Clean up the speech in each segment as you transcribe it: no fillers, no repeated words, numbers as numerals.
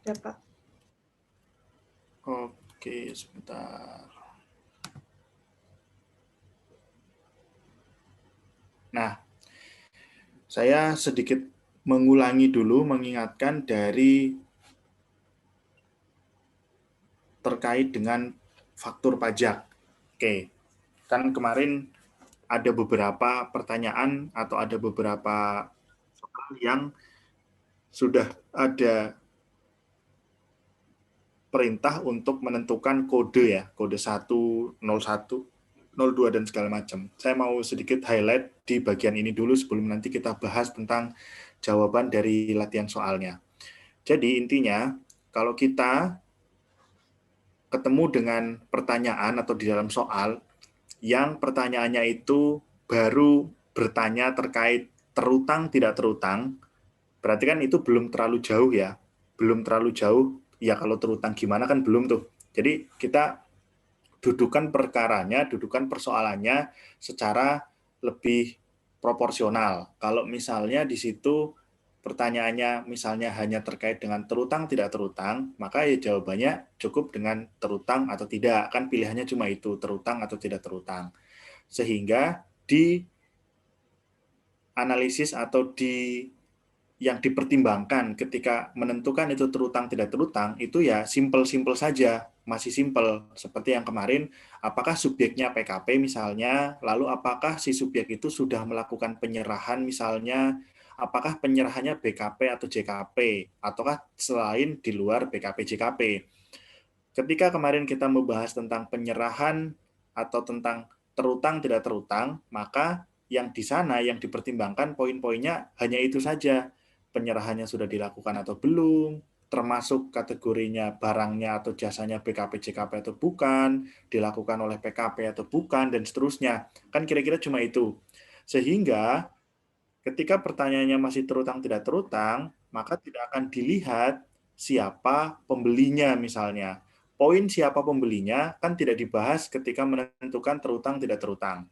Ya, Pak. Oke, sebentar. Nah, saya sedikit mengulangi dulu, mengingatkan dari terkait dengan faktur pajak. Oke, kan kemarin ada beberapa pertanyaan atau ada beberapa soal yang sudah ada perintah untuk menentukan kode ya, kode 1, 01, 02 dan segala macam. Saya mau sedikit highlight di bagian ini dulu sebelum nanti kita bahas tentang jawaban dari latihan soalnya. Jadi intinya kalau kita ketemu dengan pertanyaan atau di dalam soal yang pertanyaannya itu baru bertanya terkait terutang tidak terutang, berarti kan itu belum terlalu jauh ya. Belum terlalu jauh, ya kalau terutang gimana kan belum tuh. Jadi kita dudukan perkaranya, dudukan persoalannya secara lebih proporsional. Kalau misalnya di situ pertanyaannya misalnya hanya terkait dengan terutang tidak terutang, maka ya jawabannya cukup dengan terutang atau tidak. Kan pilihannya cuma itu, terutang atau tidak terutang. Sehingga di analisis atau di yang dipertimbangkan ketika menentukan itu terutang tidak terutang itu ya simple-simple saja, masih simple seperti yang kemarin, apakah subjeknya PKP misalnya, lalu apakah si subjek itu sudah melakukan penyerahan misalnya, apakah penyerahannya BKP atau JKP ataukah selain di luar BKP JKP. Ketika kemarin kita membahas tentang penyerahan atau tentang terutang tidak terutang, maka yang di sana yang dipertimbangkan poin-poinnya hanya itu saja. Penyerahannya sudah dilakukan atau belum, termasuk kategorinya barangnya atau jasanya BKP JKP atau bukan, dilakukan oleh PKP atau bukan, dan seterusnya. Kan kira-kira cuma itu. Sehingga ketika pertanyaannya masih terutang tidak terutang, maka tidak akan dilihat siapa pembelinya misalnya. Poin siapa pembelinya kan tidak dibahas ketika menentukan terutang tidak terutang.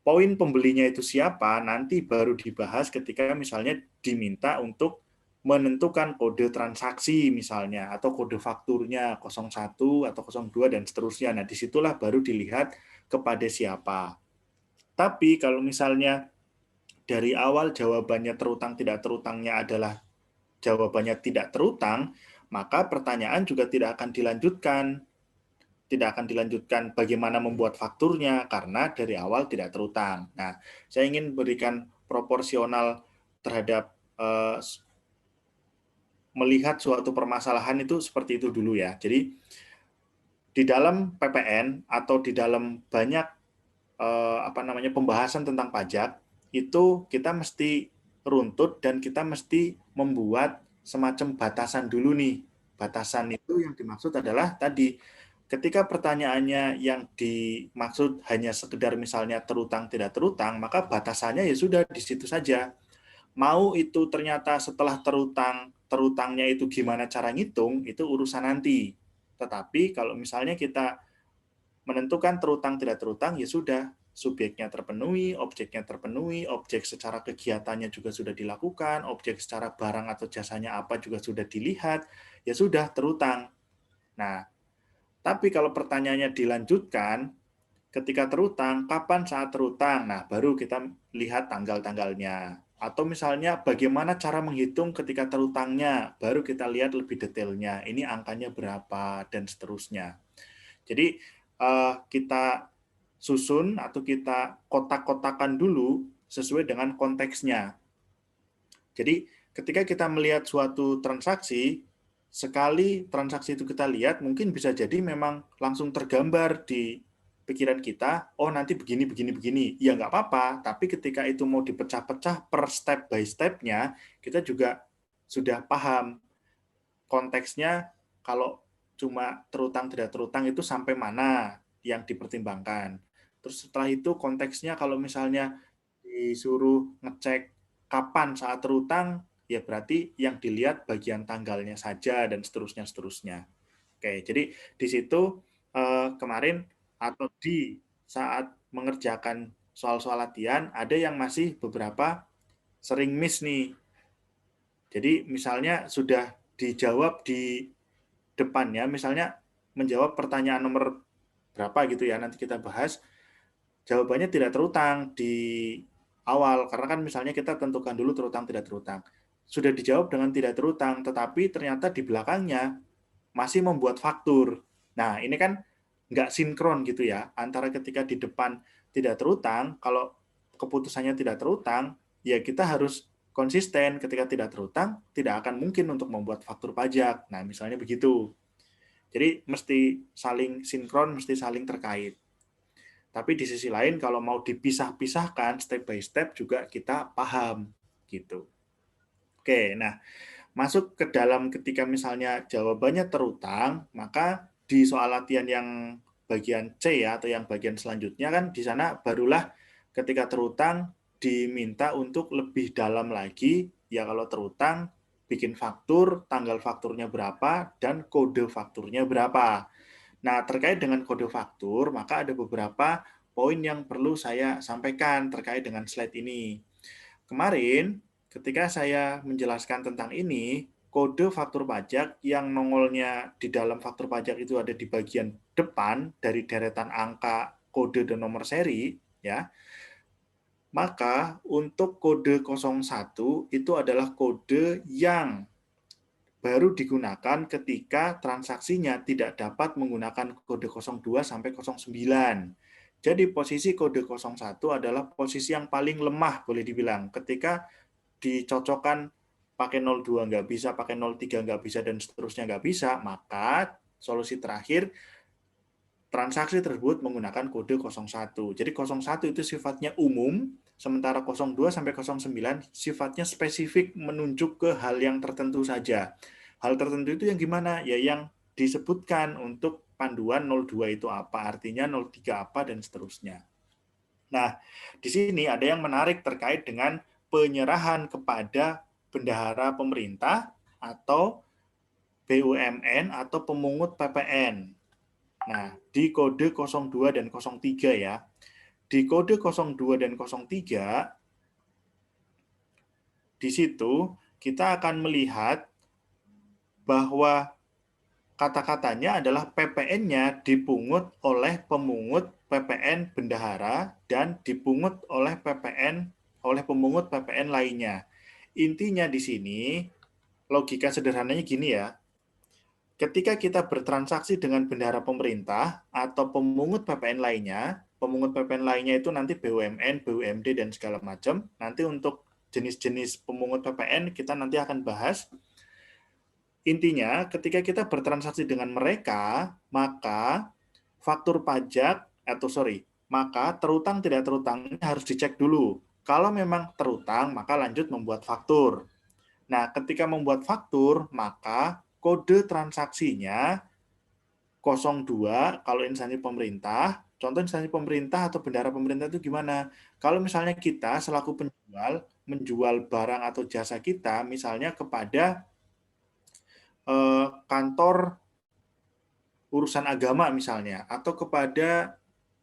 Poin pembelinya itu siapa nanti baru dibahas ketika misalnya diminta untuk menentukan kode transaksi misalnya atau kode fakturnya 01 atau 02 dan seterusnya. Nah, disitulah baru dilihat kepada siapa. Tapi kalau misalnya dari awal jawabannya terutang tidak terutangnya adalah jawabannya tidak terutang, maka pertanyaan juga tidak akan dilanjutkan. Tidak akan dilanjutkan bagaimana membuat fakturnya karena dari awal tidak terutang. Nah, saya ingin berikan proporsional terhadap melihat suatu permasalahan itu seperti itu dulu ya. Jadi di dalam PPN atau di dalam banyak pembahasan tentang pajak itu kita mesti runtut dan kita mesti membuat semacam batasan dulu nih. Batasan itu yang dimaksud adalah tadi ketika pertanyaannya yang dimaksud hanya sekedar misalnya terutang tidak terutang, maka batasannya ya sudah di situ saja. Mau itu ternyata setelah terutangnya itu gimana cara ngitung, itu urusan nanti. Tetapi kalau misalnya kita menentukan terutang tidak terutang, ya sudah, subjeknya terpenuhi, objek secara kegiatannya juga sudah dilakukan, objek secara barang atau jasanya apa juga sudah dilihat, ya sudah terutang. Nah, tapi kalau pertanyaannya dilanjutkan, ketika terutang, kapan saat terutang? Nah, baru kita lihat tanggal-tanggalnya. Atau misalnya bagaimana cara menghitung ketika terutangnya, baru kita lihat lebih detailnya. Ini angkanya berapa, dan seterusnya. Jadi kita susun atau kita kotak-kotakan dulu sesuai dengan konteksnya. Jadi ketika kita melihat suatu transaksi, sekali transaksi itu kita lihat, mungkin bisa jadi memang langsung tergambar di pikiran kita, oh nanti begini, begini, begini. Ya nggak apa-apa, tapi ketika itu mau dipecah-pecah per step by step-nya, kita juga sudah paham konteksnya kalau cuma terutang tidak terutang itu sampai mana yang dipertimbangkan. Terus setelah itu konteksnya kalau misalnya disuruh ngecek kapan saat terutang, ya berarti yang dilihat bagian tanggalnya saja dan seterusnya. Oke, jadi di situ kemarin atau di saat mengerjakan soal-soal latihan ada yang masih beberapa sering miss nih. Jadi misalnya sudah dijawab di depannya, misalnya menjawab pertanyaan nomor berapa gitu ya, nanti kita bahas, jawabannya tidak terutang di awal, karena kan misalnya kita tentukan dulu terutang tidak terutang. Sudah dijawab dengan tidak terutang, tetapi ternyata di belakangnya masih membuat faktur. Nah, ini kan nggak sinkron gitu ya, antara ketika di depan tidak terutang, kalau keputusannya tidak terutang, ya kita harus konsisten ketika tidak terutang, tidak akan mungkin untuk membuat faktur pajak. Nah, misalnya begitu. Jadi mesti saling sinkron, mesti saling terkait. Tapi di sisi lain kalau mau dipisah-pisahkan step by step juga kita paham gitu. Oke, nah masuk ke dalam ketika misalnya jawabannya terutang, maka di soal latihan yang bagian C ya atau yang bagian selanjutnya kan di sana barulah ketika terutang diminta untuk lebih dalam lagi, ya kalau terutang bikin faktur, tanggal fakturnya berapa dan kode fakturnya berapa. Nah, terkait dengan kode faktur, maka ada beberapa poin yang perlu saya sampaikan terkait dengan slide ini. Kemarin, ketika saya menjelaskan tentang ini, kode faktur pajak yang nongolnya di dalam faktur pajak itu ada di bagian depan dari deretan angka, kode, dan nomor seri, ya. Maka untuk kode 01 itu adalah kode yang baru digunakan ketika transaksinya tidak dapat menggunakan kode 02 sampai 09. Jadi posisi kode 01 adalah posisi yang paling lemah boleh dibilang. Ketika dicocokkan pakai 02 nggak bisa, pakai 03 nggak bisa, dan seterusnya nggak bisa, maka solusi terakhir transaksi tersebut menggunakan kode 01. Jadi 01 itu sifatnya umum, sementara 02 sampai 09 sifatnya spesifik menunjuk ke hal yang tertentu saja. Hal tertentu itu yang gimana? Ya yang disebutkan untuk panduan 02 itu apa, artinya 03 apa, dan seterusnya. Nah, di sini ada yang menarik terkait dengan penyerahan kepada bendahara pemerintah atau BUMN atau pemungut PPN. Nah, di kode 02 dan 03 ya. Di kode 02 dan 03, di situ kita akan melihat bahwa kata-katanya adalah PPN-nya dipungut oleh pemungut PPN bendahara dan dipungut oleh pemungut PPN lainnya. Intinya di sini logika sederhananya gini ya. Ketika kita bertransaksi dengan bendahara pemerintah atau pemungut PPN lainnya, pemungut PPN lainnya itu nanti BUMN, BUMD, dan segala macam. Nanti untuk jenis-jenis pemungut PPN kita nanti akan bahas. Intinya, ketika kita bertransaksi dengan mereka, maka faktur pajak, maka terutang tidak terutang harus dicek dulu. Kalau memang terutang, maka lanjut membuat faktur. Nah, ketika membuat faktur, maka kode transaksinya 02 kalau instansi pemerintah. Contoh instansi pemerintah atau bendahara pemerintah itu gimana? Kalau misalnya kita selaku penjual menjual barang atau jasa kita misalnya kepada kantor urusan agama misalnya, atau kepada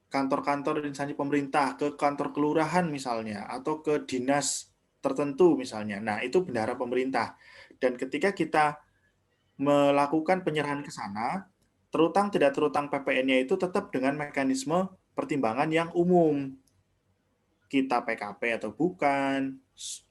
kantor-kantor instansi pemerintah, ke kantor kelurahan misalnya, atau ke dinas tertentu misalnya. Nah, itu bendahara pemerintah. Dan ketika kita melakukan penyerahan ke sana, terutang tidak terutang PPN-nya itu tetap dengan mekanisme pertimbangan yang umum. Kita PKP atau bukan,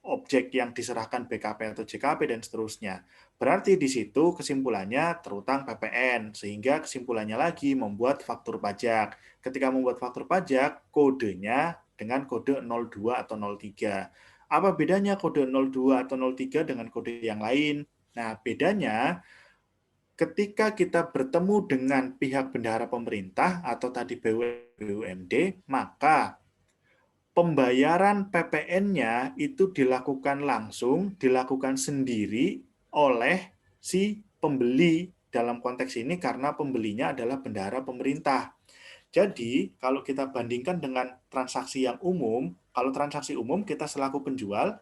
objek yang diserahkan BKP atau JKP, dan seterusnya. Berarti di situ kesimpulannya terutang PPN, sehingga kesimpulannya lagi membuat faktur pajak. Ketika membuat faktur pajak, kodenya dengan kode 02 atau 03. Apa bedanya kode 02 atau 03 dengan kode yang lain? Nah, bedanya ketika kita bertemu dengan pihak bendahara pemerintah atau tadi BUMD, maka pembayaran PPN-nya itu dilakukan langsung, dilakukan sendiri oleh si pembeli dalam konteks ini karena pembelinya adalah bendahara pemerintah. Jadi, kalau kita bandingkan dengan transaksi yang umum, kalau transaksi umum kita selaku penjual,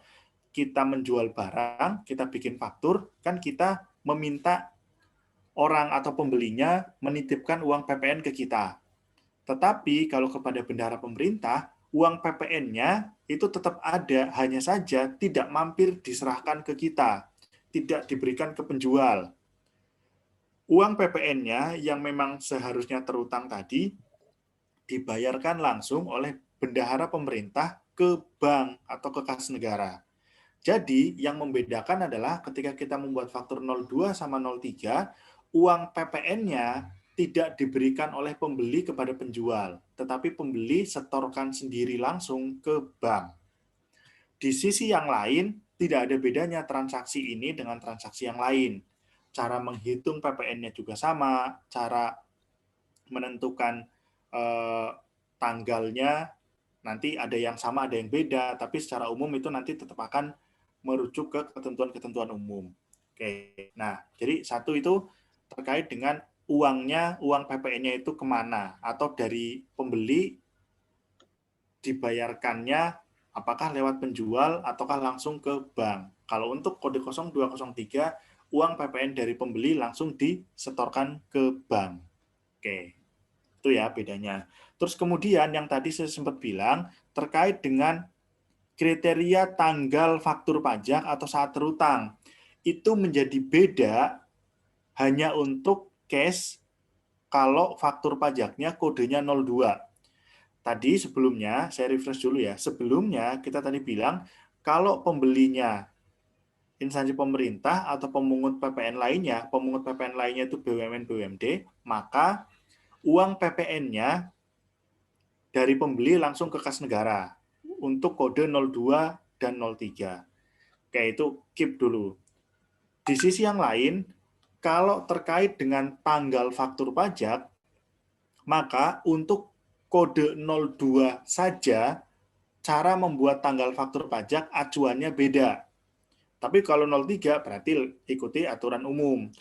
kita menjual barang, kita bikin faktur, kan kita meminta orang atau pembelinya menitipkan uang PPN ke kita. Tetapi kalau kepada bendahara pemerintah, uang PPN-nya itu tetap ada, hanya saja tidak mampir diserahkan ke kita. tidak diberikan ke penjual. Uang PPN-nya yang memang seharusnya terutang tadi dibayarkan langsung oleh bendahara pemerintah ke bank atau ke kas negara. Jadi, yang membedakan adalah ketika kita membuat faktur 02 sama 03, uang PPN-nya tidak diberikan oleh pembeli kepada penjual, tetapi pembeli setorkan sendiri langsung ke bank. Di sisi yang lain, tidak ada bedanya transaksi ini dengan transaksi yang lain. Cara menghitung PPN-nya juga sama, cara menentukan tanggalnya nanti ada yang sama, ada yang beda, tapi secara umum itu nanti tetap akan merujuk ke ketentuan-ketentuan umum. Oke, nah jadi satu itu terkait dengan uangnya, uang PPN-nya itu kemana, atau dari pembeli dibayarkannya apakah lewat penjual ataukah langsung ke bank. Kalau untuk kode 0203, uang PPN dari pembeli langsung disetorkan ke bank. Oke, itu ya bedanya. Terus kemudian yang tadi saya sempat bilang terkait dengan kriteria tanggal faktur pajak atau saat terutang. Itu menjadi beda hanya untuk case kalau faktur pajaknya kodenya 02. Tadi sebelumnya, saya refresh dulu ya. Sebelumnya kita tadi bilang kalau pembelinya instansi pemerintah atau pemungut PPN lainnya, pemungut PPN lainnya itu BUMN, BUMD, maka uang PPN-nya dari pembeli langsung ke kas negara untuk kode 02 dan 03. Oke, itu keep dulu. Di sisi yang lain, kalau terkait dengan tanggal faktur pajak, maka untuk kode 02 saja, cara membuat tanggal faktur pajak acuannya beda. Tapi kalau 03 berarti ikuti aturan umum.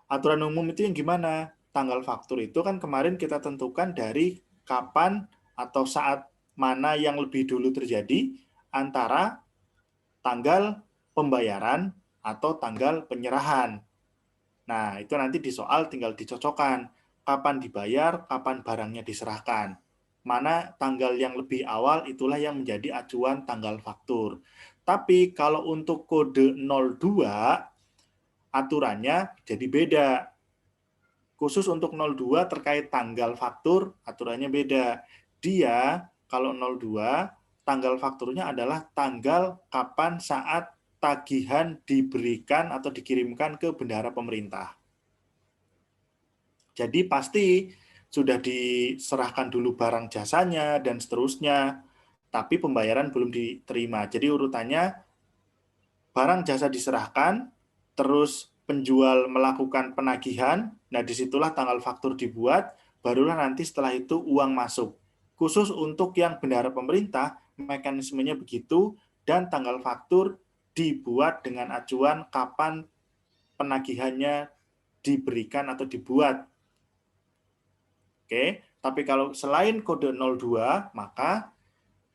Aturan umum itu yang gimana? Tanggal faktur itu kan kemarin kita tentukan dari kapan atau saat mana yang lebih dulu terjadi antara tanggal pembayaran atau tanggal penyerahan. Nah, itu nanti di soal tinggal dicocokkan. Kapan dibayar, kapan barangnya diserahkan. Mana tanggal yang lebih awal, itulah yang menjadi acuan tanggal faktur. Tapi kalau untuk kode 02, aturannya jadi beda. Khusus untuk 02 terkait tanggal faktur, aturannya beda. Dia, kalau 02, tanggal fakturnya adalah tanggal kapan saat tagihan diberikan atau dikirimkan ke bendahara pemerintah. Jadi pasti sudah diserahkan dulu barang jasanya dan seterusnya, tapi pembayaran belum diterima. Jadi urutannya barang jasa diserahkan, terus penjual melakukan penagihan, nah disitulah tanggal faktur dibuat, barulah nanti setelah itu uang masuk. Khusus untuk yang bendahara pemerintah, mekanismenya begitu, dan tanggal faktur dibuat dengan acuan kapan penagihannya diberikan atau dibuat. Oke, tapi kalau selain kode 02, maka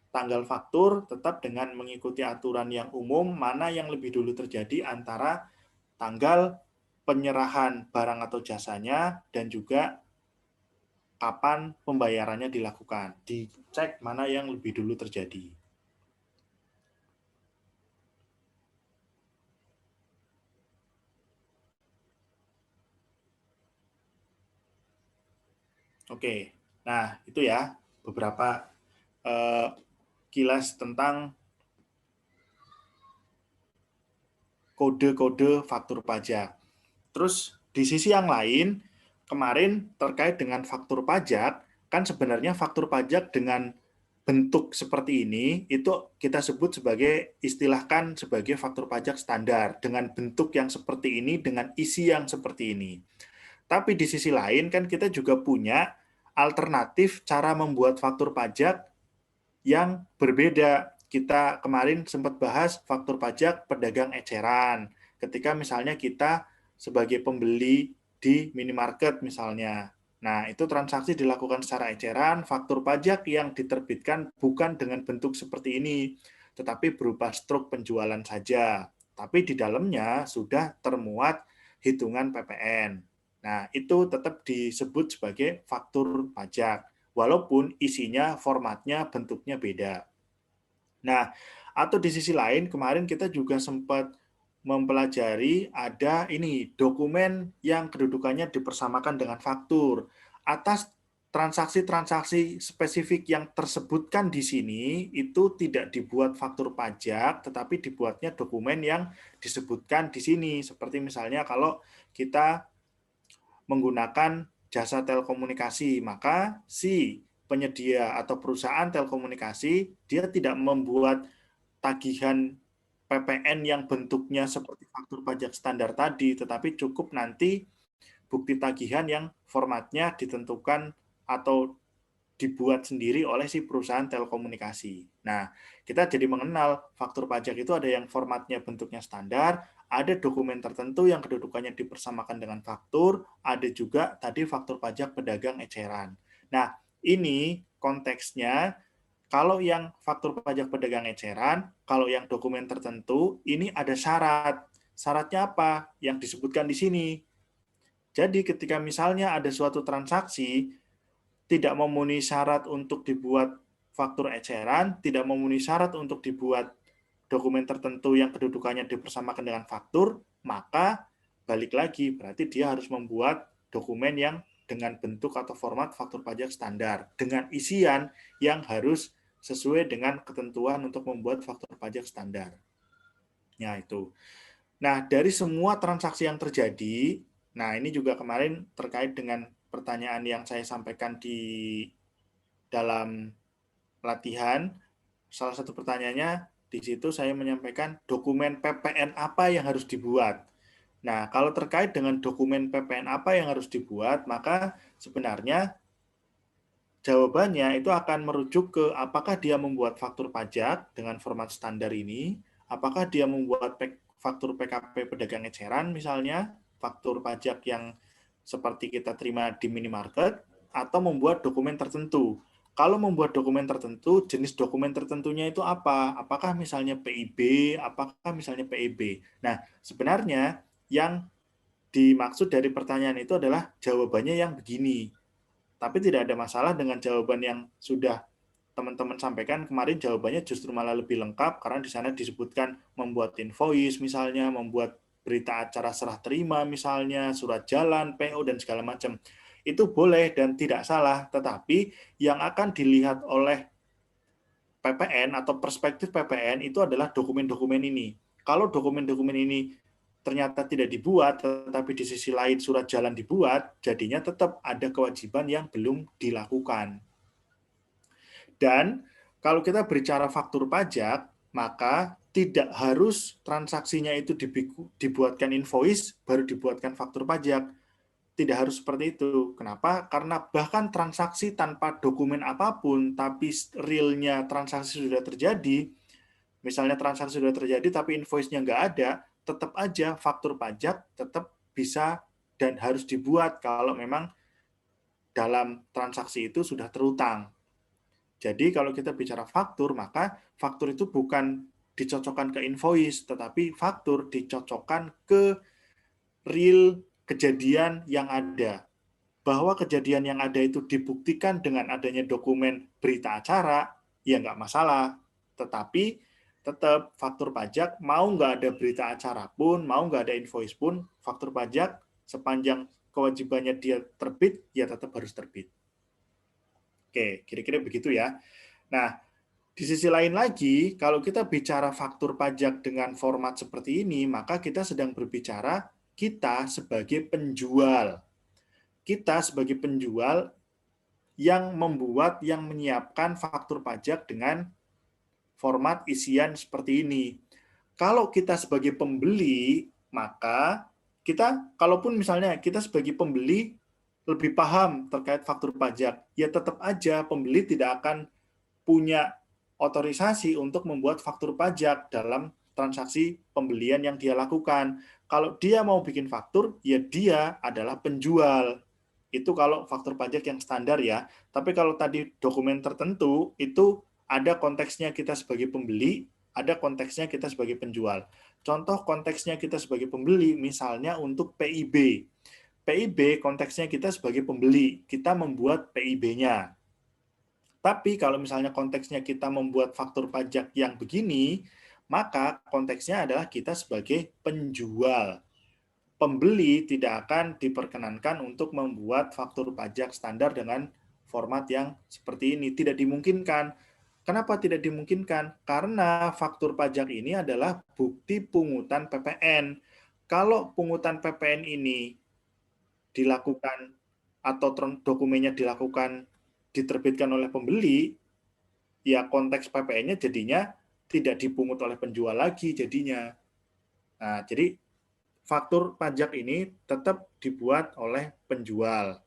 tanggal faktur tetap dengan mengikuti aturan yang umum, mana yang lebih dulu terjadi antara tanggal penyerahan barang atau jasanya dan juga kapan pembayarannya dilakukan. Dicek mana yang lebih dulu terjadi. Oke, nah itu ya beberapa kilas tentang kode-kode faktur pajak. Terus di sisi yang lain, kemarin terkait dengan faktur pajak, kan sebenarnya faktur pajak dengan bentuk seperti ini, itu kita sebut sebagai, istilahkan sebagai faktur pajak standar, dengan bentuk yang seperti ini, dengan isi yang seperti ini. Tapi di sisi lain, kan kita juga punya alternatif cara membuat faktur pajak yang berbeda. Kita kemarin sempat bahas faktur pajak pedagang eceran. Ketika misalnya kita sebagai pembeli di minimarket misalnya. Nah, itu transaksi dilakukan secara eceran, faktur pajak yang diterbitkan bukan dengan bentuk seperti ini, tetapi berupa struk penjualan saja. Tapi di dalamnya sudah termuat hitungan PPN. Nah, itu tetap disebut sebagai faktur pajak, walaupun isinya, formatnya, bentuknya beda. Nah, atau di sisi lain, kemarin kita juga sempat mempelajari ada ini dokumen yang kedudukannya dipersamakan dengan faktur. Atas transaksi-transaksi spesifik yang tersebutkan di sini itu tidak dibuat faktur pajak, tetapi dibuatnya dokumen yang disebutkan di sini. Seperti misalnya kalau kita menggunakan jasa telekomunikasi, maka si penyedia atau perusahaan telekomunikasi dia tidak membuat tagihan PPN yang bentuknya seperti faktur pajak standar tadi, tetapi cukup nanti bukti tagihan yang formatnya ditentukan atau dibuat sendiri oleh si perusahaan telekomunikasi. Nah, kita jadi mengenal faktur pajak itu ada yang formatnya bentuknya standar, ada dokumen tertentu yang kedudukannya dipersamakan dengan faktur, ada juga tadi faktur pajak pedagang eceran. Nah, ini konteksnya kalau yang faktur pajak pedagang eceran, kalau yang dokumen tertentu, ini ada syarat. Syaratnya apa? Yang disebutkan di sini. Jadi ketika misalnya ada suatu transaksi tidak memenuhi syarat untuk dibuat faktur eceran, tidak memenuhi syarat untuk dibuat dokumen tertentu yang kedudukannya dipersamakan dengan faktur, maka balik lagi, berarti dia harus membuat dokumen yang dengan bentuk atau format faktur pajak standar, dengan isian yang harus sesuai dengan ketentuan untuk membuat faktur pajak standar. Ya, itu. Nah, dari semua transaksi yang terjadi, nah ini juga kemarin terkait dengan pertanyaan yang saya sampaikan di dalam latihan, salah satu pertanyaannya di situ saya menyampaikan dokumen PPN apa yang harus dibuat. Nah, kalau terkait dengan dokumen PPN apa yang harus dibuat, maka sebenarnya jawabannya itu akan merujuk ke apakah dia membuat faktur pajak dengan format standar ini, apakah dia membuat faktur PKP pedagang eceran misalnya, faktur pajak yang seperti kita terima di minimarket, atau membuat dokumen tertentu. Kalau membuat dokumen tertentu, jenis dokumen tertentunya itu apa? Apakah misalnya PIB, apakah misalnya PEB? Nah, sebenarnya yang dimaksud dari pertanyaan itu adalah jawabannya yang begini. Tapi tidak ada masalah dengan jawaban yang sudah teman-teman sampaikan kemarin, jawabannya justru malah lebih lengkap karena di sana disebutkan membuat invoice misalnya, membuat berita acara serah terima misalnya, surat jalan, PO dan segala macam. Itu boleh dan tidak salah, tetapi yang akan dilihat oleh PPN atau perspektif PPN itu adalah dokumen-dokumen ini. Kalau dokumen-dokumen ini ternyata tidak dibuat, tetapi di sisi lain surat jalan dibuat, jadinya tetap ada kewajiban yang belum dilakukan. Dan kalau kita berbicara faktur pajak, maka tidak harus transaksinya itu dibuatkan invoice, baru dibuatkan faktur pajak. Tidak harus seperti itu. Kenapa? Karena bahkan transaksi tanpa dokumen apapun, tapi realnya transaksi sudah terjadi, misalnya transaksi sudah terjadi tapi invoice-nya nggak ada, tetap aja faktur pajak tetap bisa dan harus dibuat kalau memang dalam transaksi itu sudah terutang. Jadi kalau kita bicara faktur, maka faktur itu bukan dicocokkan ke invoice, tetapi faktur dicocokkan ke real kejadian yang ada. Bahwa kejadian yang ada itu dibuktikan dengan adanya dokumen berita acara, ya nggak masalah. Tetapi tetap faktur pajak, mau nggak ada berita acara pun, mau nggak ada invoice pun, faktur pajak sepanjang kewajibannya dia terbit, ya tetap harus terbit. Oke, kira-kira begitu ya. Nah, di sisi lain lagi, kalau kita bicara faktur pajak dengan format seperti ini, maka kita sedang berbicara kita sebagai penjual. Kita sebagai penjual yang membuat, yang menyiapkan faktur pajak dengan format isian seperti ini. Kalau kita sebagai pembeli, maka kita, kalaupun misalnya kita sebagai pembeli lebih paham terkait faktur pajak, ya tetap aja pembeli tidak akan punya otorisasi untuk membuat faktur pajak dalam transaksi pembelian yang dia lakukan. Kalau dia mau bikin faktur, ya dia adalah penjual. Itu kalau faktur pajak yang standar ya. Tapi kalau tadi dokumen tertentu, itu ada konteksnya kita sebagai pembeli, ada konteksnya kita sebagai penjual. Contoh konteksnya kita sebagai pembeli, misalnya untuk PIB. PIB konteksnya kita sebagai pembeli, kita membuat PIB-nya. Tapi kalau misalnya konteksnya kita membuat faktur pajak yang begini, maka konteksnya adalah kita sebagai penjual. Pembeli tidak akan diperkenankan untuk membuat faktur pajak standar dengan format yang seperti ini. Tidak dimungkinkan. Kenapa tidak dimungkinkan? Karena faktur pajak ini adalah bukti pungutan PPN. Kalau pungutan PPN ini dilakukan atau dokumennya dilakukan diterbitkan oleh pembeli, ya konteks PPN-nya jadinya tidak dipungut oleh penjual lagi jadinya. Nah, jadi faktur pajak ini tetap dibuat oleh penjual.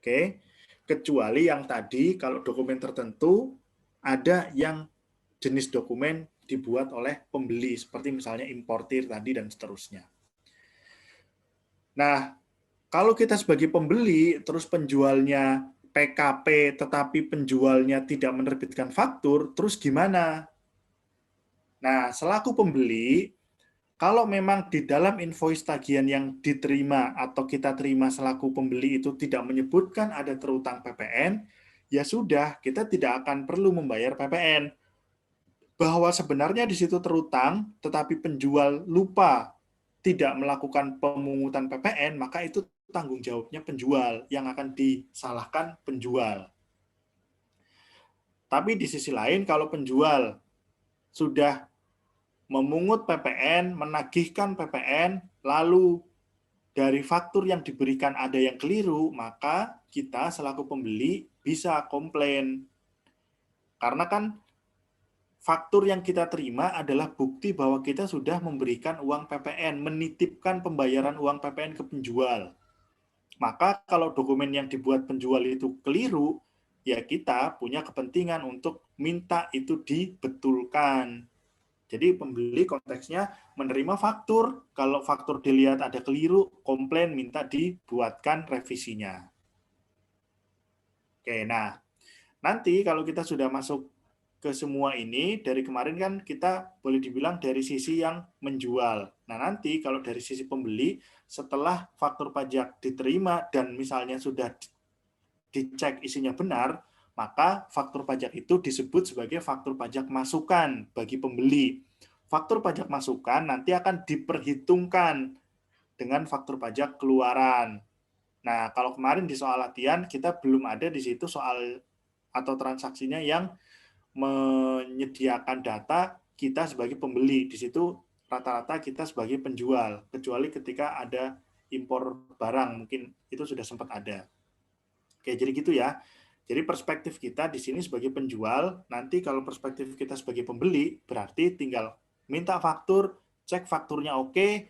Oke. Kecuali yang tadi kalau dokumen tertentu ada yang jenis dokumen dibuat oleh pembeli seperti misalnya importir tadi dan seterusnya. Nah, kalau kita sebagai pembeli terus penjualnya PKP tetapi penjualnya tidak menerbitkan faktur, terus gimana? Nah, selaku pembeli, kalau memang di dalam invoice tagihan yang diterima atau kita terima selaku pembeli itu tidak menyebutkan ada terutang PPN, ya sudah, kita tidak akan perlu membayar PPN. Bahwa sebenarnya di situ terutang, tetapi penjual lupa tidak melakukan pemungutan PPN, maka itu tanggung jawabnya penjual yang akan disalahkan penjual. Tapi di sisi lain, kalau penjual sudah memungut PPN, menagihkan PPN, lalu dari faktur yang diberikan ada yang keliru, maka kita selaku pembeli bisa komplain. Karena kan faktur yang kita terima adalah bukti bahwa kita sudah memberikan uang PPN, menitipkan pembayaran uang PPN ke penjual. Maka kalau dokumen yang dibuat penjual itu keliru, ya kita punya kepentingan untuk minta itu dibetulkan. Jadi pembeli konteksnya menerima faktur, kalau faktur dilihat ada keliru, komplain minta dibuatkan revisinya. Oke, nah nanti kalau kita sudah masuk ke semua ini, dari kemarin kan kita boleh dibilang dari sisi yang menjual. Nah nanti kalau dari sisi pembeli, setelah faktur pajak diterima dan misalnya sudah dicek isinya benar, maka faktur pajak itu disebut sebagai faktur pajak masukan bagi pembeli. Faktur pajak masukan nanti akan diperhitungkan dengan faktur pajak keluaran. Nah, kalau kemarin di soal latihan kita belum ada di situ soal atau transaksinya yang menyediakan data kita sebagai pembeli. Di situ rata-rata kita sebagai penjual, kecuali ketika ada impor barang, mungkin itu sudah sempat ada. Oke, jadi gitu ya. Jadi perspektif kita di sini sebagai penjual, nanti kalau perspektif kita sebagai pembeli, berarti tinggal minta faktur, cek fakturnya oke,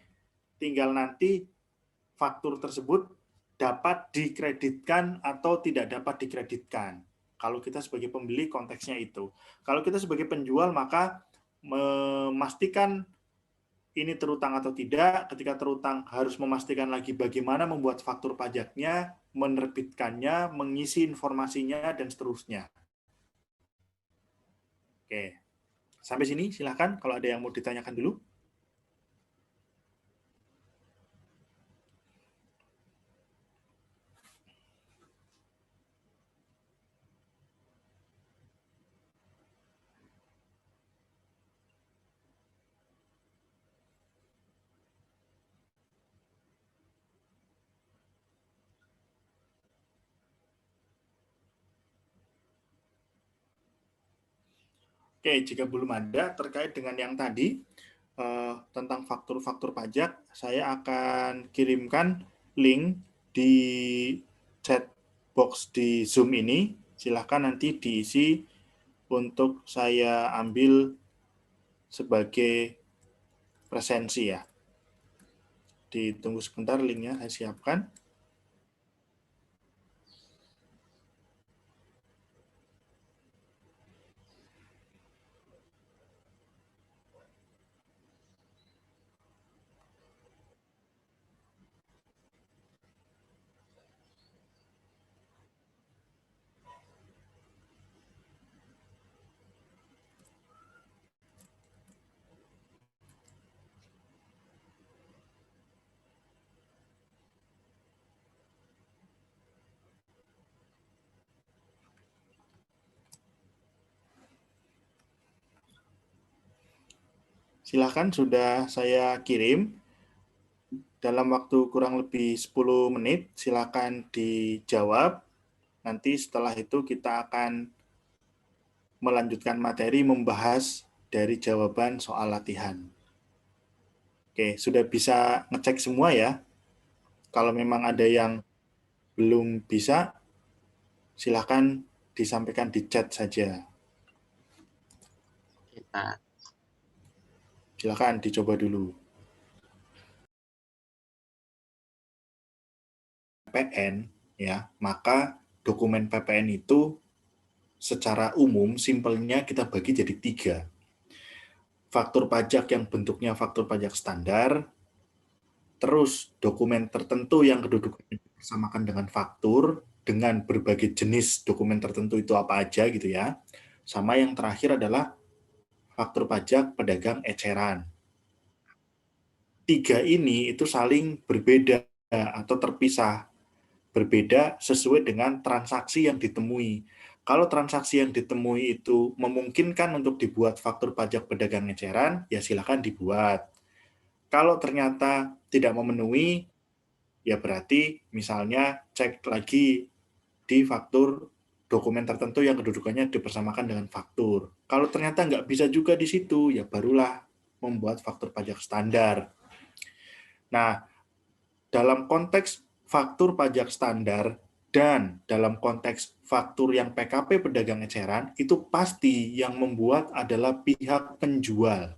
tinggal nanti faktur tersebut dapat dikreditkan atau tidak dapat dikreditkan. Kalau kita sebagai pembeli konteksnya itu. Kalau kita sebagai penjual maka memastikan ini terutang atau tidak. Ketika terutang harus memastikan lagi bagaimana membuat faktur pajaknya, menerbitkannya, mengisi informasinya, dan seterusnya. Oke, sampai sini silahkan kalau ada yang mau ditanyakan dulu. Oke, jika belum ada terkait dengan yang tadi tentang faktur-faktur pajak, saya akan kirimkan link di chat box di Zoom ini. Silahkan nanti diisi untuk saya ambil sebagai presensi ya. Ditunggu sebentar linknya saya siapkan. Silahkan, sudah saya kirim. Dalam waktu kurang lebih 10 menit, silakan dijawab. Nanti setelah itu kita akan melanjutkan materi membahas dari jawaban soal latihan. Oke, sudah bisa ngecek semua ya. Kalau memang ada yang belum bisa, silakan disampaikan di chat saja. Kita Silakan dicoba dulu. PPN ya, maka dokumen PPN itu secara umum simpelnya kita bagi jadi 3. Faktur pajak yang bentuknya faktur pajak standar, terus dokumen tertentu yang kedudukannya disamakan dengan faktur, dengan berbagai jenis dokumen tertentu itu apa aja gitu ya. Sama yang terakhir adalah faktur pajak pedagang eceran. 3 ini itu saling berbeda atau terpisah. Berbeda sesuai dengan transaksi yang ditemui. Kalau transaksi yang ditemui itu memungkinkan untuk dibuat faktur pajak pedagang eceran, ya silakan dibuat. Kalau ternyata tidak memenuhi, ya berarti misalnya cek lagi di faktur dokumen tertentu yang kedudukannya dipersamakan dengan faktur. Kalau ternyata nggak bisa juga di situ, ya barulah membuat faktur pajak standar. Nah, dalam konteks faktur pajak standar dan dalam konteks faktur yang PKP pedagang eceran, itu pasti yang membuat adalah pihak penjual.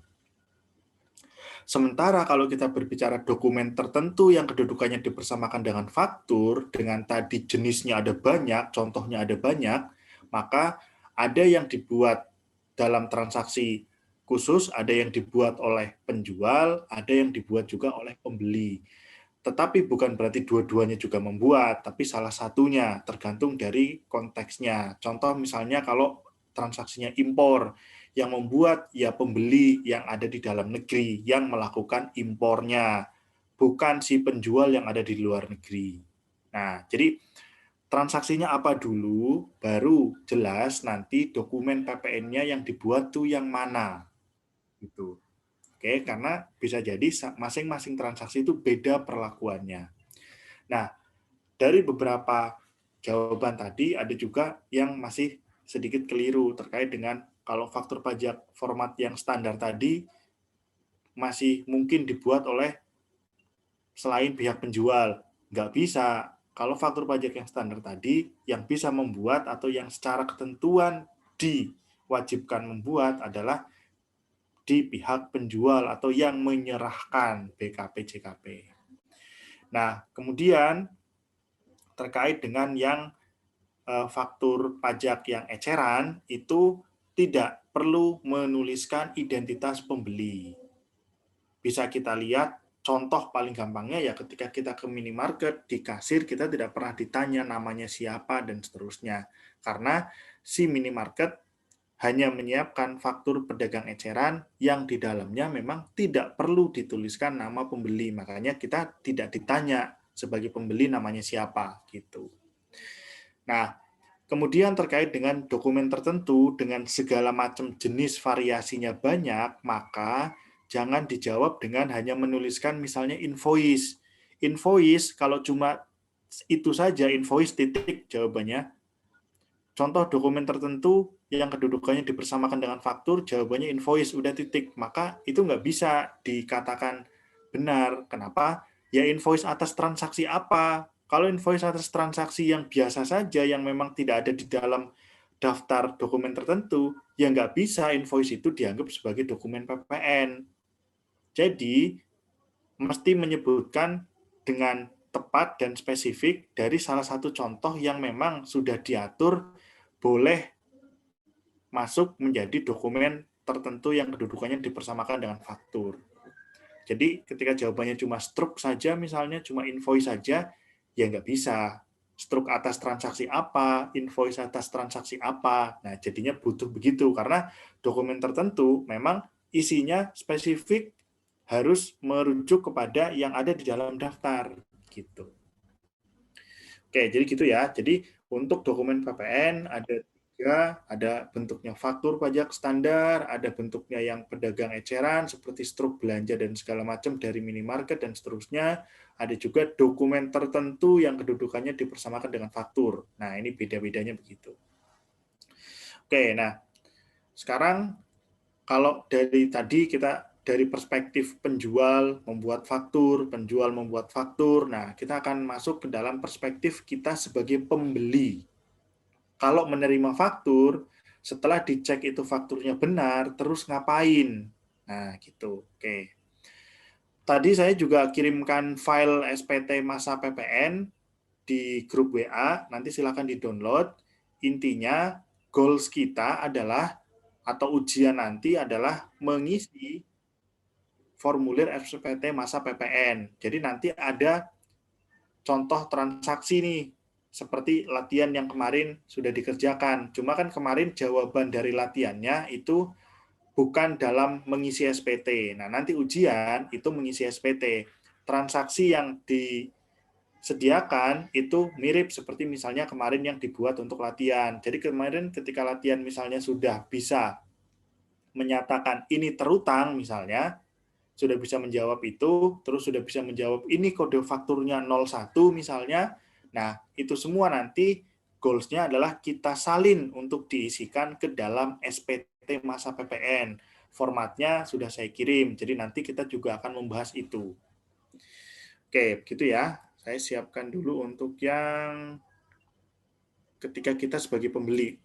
Sementara kalau kita berbicara dokumen tertentu yang kedudukannya dipersamakan dengan faktur, dengan tadi jenisnya ada banyak, contohnya ada banyak, maka ada yang dibuat dalam transaksi khusus, ada yang dibuat oleh penjual, ada yang dibuat juga oleh pembeli. Tetapi bukan berarti dua-duanya juga membuat, tapi salah satunya tergantung dari konteksnya. Contoh misalnya kalau transaksinya impor, yang membuat ya pembeli yang ada di dalam negeri yang melakukan impornya, bukan si penjual yang ada di luar negeri. Nah, jadi transaksinya apa dulu, baru jelas nanti dokumen PPN-nya yang dibuat tuh yang mana. Gitu. Oke, karena bisa jadi masing-masing transaksi itu beda perlakuannya. Nah, dari beberapa jawaban tadi ada juga yang masih sedikit keliru terkait dengan kalau faktur pajak format yang standar tadi masih mungkin dibuat oleh selain pihak penjual. Nggak bisa. Kalau faktur pajak yang standar tadi, yang bisa membuat atau yang secara ketentuan diwajibkan membuat adalah di pihak penjual atau yang menyerahkan BKP JKP. Nah, kemudian terkait dengan yang faktur pajak yang eceran itu tidak perlu menuliskan identitas pembeli. Bisa kita lihat contoh paling gampangnya ya ketika kita ke minimarket di kasir kita tidak pernah ditanya namanya siapa dan seterusnya. Karena si minimarket hanya menyiapkan faktur pedagang eceran yang di dalamnya memang tidak perlu dituliskan nama pembeli. Makanya kita tidak ditanya sebagai pembeli namanya siapa gitu. Nah, kemudian terkait dengan dokumen tertentu dengan segala macam jenis variasinya banyak, maka jangan dijawab dengan hanya menuliskan misalnya invoice. Invoice kalau cuma itu saja invoice titik jawabannya. Contoh dokumen tertentu yang kedudukannya dipersamakan dengan faktur, jawabannya invoice udah titik. Maka itu nggak bisa dikatakan benar. Kenapa? Ya invoice atas transaksi apa? Kalau invoice atas transaksi yang biasa saja, yang memang tidak ada di dalam daftar dokumen tertentu, ya nggak bisa invoice itu dianggap sebagai dokumen PPN. Jadi, mesti menyebutkan dengan tepat dan spesifik dari salah satu contoh yang memang sudah diatur boleh masuk menjadi dokumen tertentu yang kedudukannya dipersamakan dengan faktur. Jadi ketika jawabannya cuma struk saja, misalnya cuma invoice saja, ya nggak bisa. Struk atas transaksi apa, invoice atas transaksi apa. Nah, jadinya butuh begitu, karena dokumen tertentu memang isinya spesifik harus merujuk kepada yang ada di dalam daftar. Gitu. Oke, jadi gitu ya. Jadi untuk dokumen PPN ada juga ada bentuknya faktur pajak standar, ada bentuknya yang pedagang eceran seperti struk belanja dan segala macam dari minimarket dan seterusnya. Ada juga dokumen tertentu yang kedudukannya dipersamakan dengan faktur. Nah, ini beda-bedanya begitu. Oke, nah sekarang kalau dari tadi kita dari perspektif penjual membuat faktur, penjual membuat faktur, nah kita akan masuk ke dalam perspektif kita sebagai pembeli. Kalau menerima faktur, setelah dicek itu fakturnya benar, terus ngapain? Nah, gitu. Oke. Tadi saya juga kirimkan file SPT masa PPN di grup WA, nanti silakan di-download. Intinya, goals kita adalah, atau ujian nanti adalah mengisi formulir SPT masa PPN. Jadi nanti ada contoh transaksi nih, seperti latihan yang kemarin sudah dikerjakan. Cuma kan kemarin jawaban dari latihannya itu bukan dalam mengisi SPT. Nah, nanti ujian itu mengisi SPT. Transaksi yang disediakan itu mirip seperti misalnya kemarin yang dibuat untuk latihan. Jadi kemarin ketika latihan misalnya sudah bisa menyatakan ini terutang misalnya, sudah bisa menjawab itu, terus sudah bisa menjawab ini kode fakturnya 01 misalnya. Nah, itu semua nanti goals-nya adalah kita salin untuk diisikan ke dalam SPT masa PPN. Formatnya sudah saya kirim, jadi nanti kita juga akan membahas itu. Oke, begitu ya. Saya siapkan dulu untuk yang ketika kita sebagai pembeli.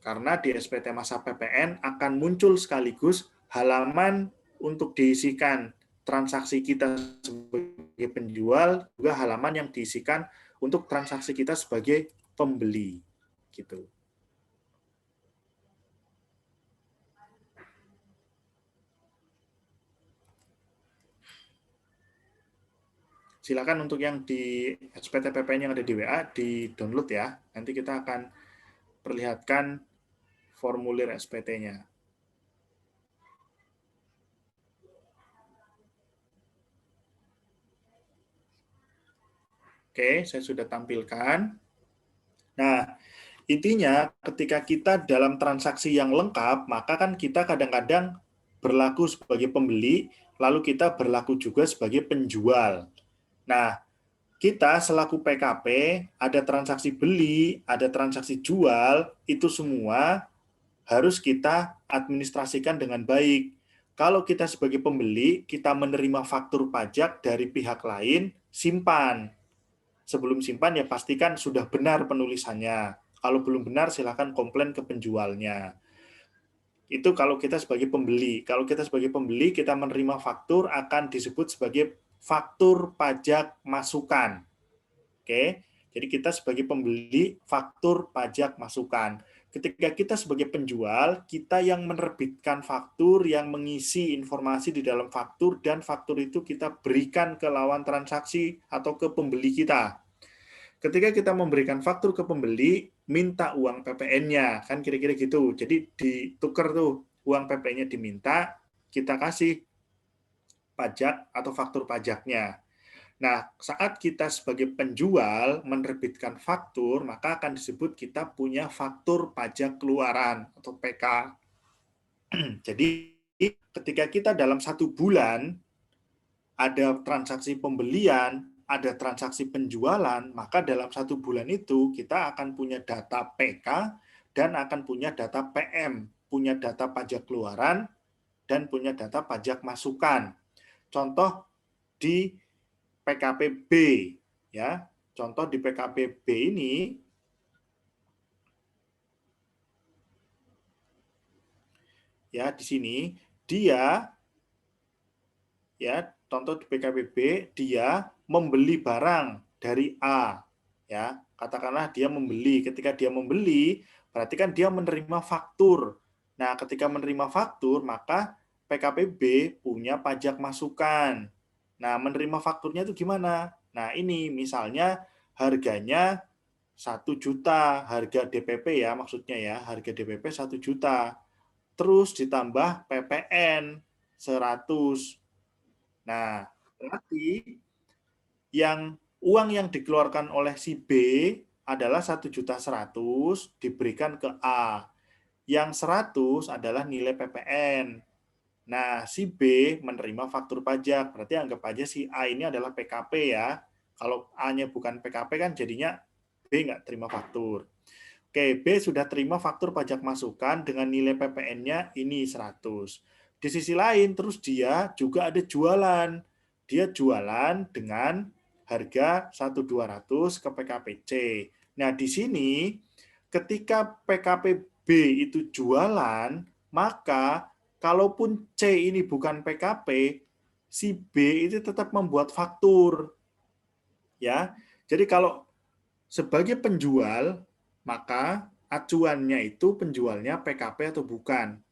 Karena di SPT masa PPN akan muncul sekaligus halaman untuk diisikan transaksi kita sebagai penjual, juga halaman yang diisikan untuk transaksi kita sebagai pembeli. Gitu. Silakan untuk yang di SPT PPN yang ada di WA di-download ya. Nanti kita akan perlihatkan formulir SPT-nya. Oke, saya sudah tampilkan. Nah, intinya ketika kita dalam transaksi yang lengkap, maka kan kita kadang-kadang berlaku sebagai pembeli, lalu kita berlaku juga sebagai penjual. Nah, kita selaku PKP, ada transaksi beli, ada transaksi jual, itu semua harus kita administrasikan dengan baik. Kalau kita sebagai pembeli, kita menerima faktur pajak dari pihak lain, simpan. Sebelum simpan ya pastikan sudah benar penulisannya. Kalau belum benar silahkan komplain ke penjualnya. Itu kalau kita sebagai pembeli. Kalau kita sebagai pembeli, kita menerima faktur akan disebut sebagai faktur pajak masukan. Oke, jadi kita sebagai pembeli faktur pajak masukan. Ketika kita sebagai penjual, kita yang menerbitkan faktur, yang mengisi informasi di dalam faktur, dan faktur itu kita berikan ke lawan transaksi atau ke pembeli kita. Ketika kita memberikan faktur ke pembeli, minta uang PPN-nya, kan kira-kira gitu. Jadi ditukar tuh, uang PPN-nya diminta, kita kasih pajak atau faktur pajaknya. Nah, saat kita sebagai penjual menerbitkan faktur, maka akan disebut kita punya faktur pajak keluaran atau PK. Jadi, ketika kita dalam 1 bulan ada transaksi pembelian, ada transaksi penjualan, maka dalam 1 bulan itu kita akan punya data PK dan akan punya data PM, punya data pajak keluaran dan punya data pajak masukan. Contoh di PKPB ya. Contoh di PKPB ini ya di sini dia ya contoh di PKPB dia membeli barang dari A ya. Katakanlah dia membeli, ketika dia membeli berarti kan dia menerima faktur. Nah, ketika menerima faktur maka PKPB punya pajak masukan. Nah, menerima fakturnya itu gimana? Nah, ini misalnya harganya 1 juta, harga DPP ya maksudnya ya, harga DPP 1 juta. Terus ditambah PPN 100. Nah, berarti uang yang dikeluarkan oleh si B adalah 1.100.000 diberikan ke A. Yang 100 adalah nilai PPN. Nah, si B menerima faktur pajak. Berarti anggap aja si A ini adalah PKP ya. Kalau A-nya bukan PKP kan jadinya B nggak terima faktur. Oke, B sudah terima faktur pajak masukan dengan nilai PPN-nya ini 100. Di sisi lain, terus dia juga ada jualan. Dia jualan dengan harga 1.200 ke PKPC. Nah, di sini ketika PKPB itu jualan, maka kalaupun C ini bukan PKP, si B itu tetap membuat faktur. Ya. Jadi kalau sebagai penjual, maka acuannya itu penjualnya PKP atau bukan.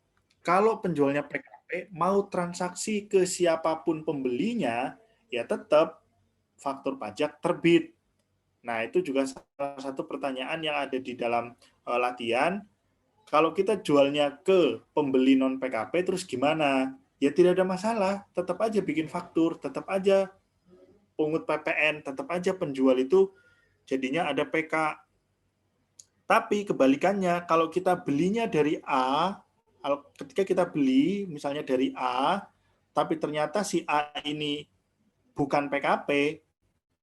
Kalau penjualnya PKP mau transaksi ke siapapun pembelinya, ya tetap faktur pajak terbit. Nah, itu juga salah satu pertanyaan yang ada di dalam latihan. Kalau kita jualnya ke pembeli non PKP, terus gimana? Ya tidak ada masalah, tetap aja bikin faktur, tetap aja pungut PPN, tetap aja penjual itu jadinya ada PK. Tapi kebalikannya, kalau kita belinya dari A, ketika kita beli misalnya dari A, tapi ternyata si A ini bukan PKP,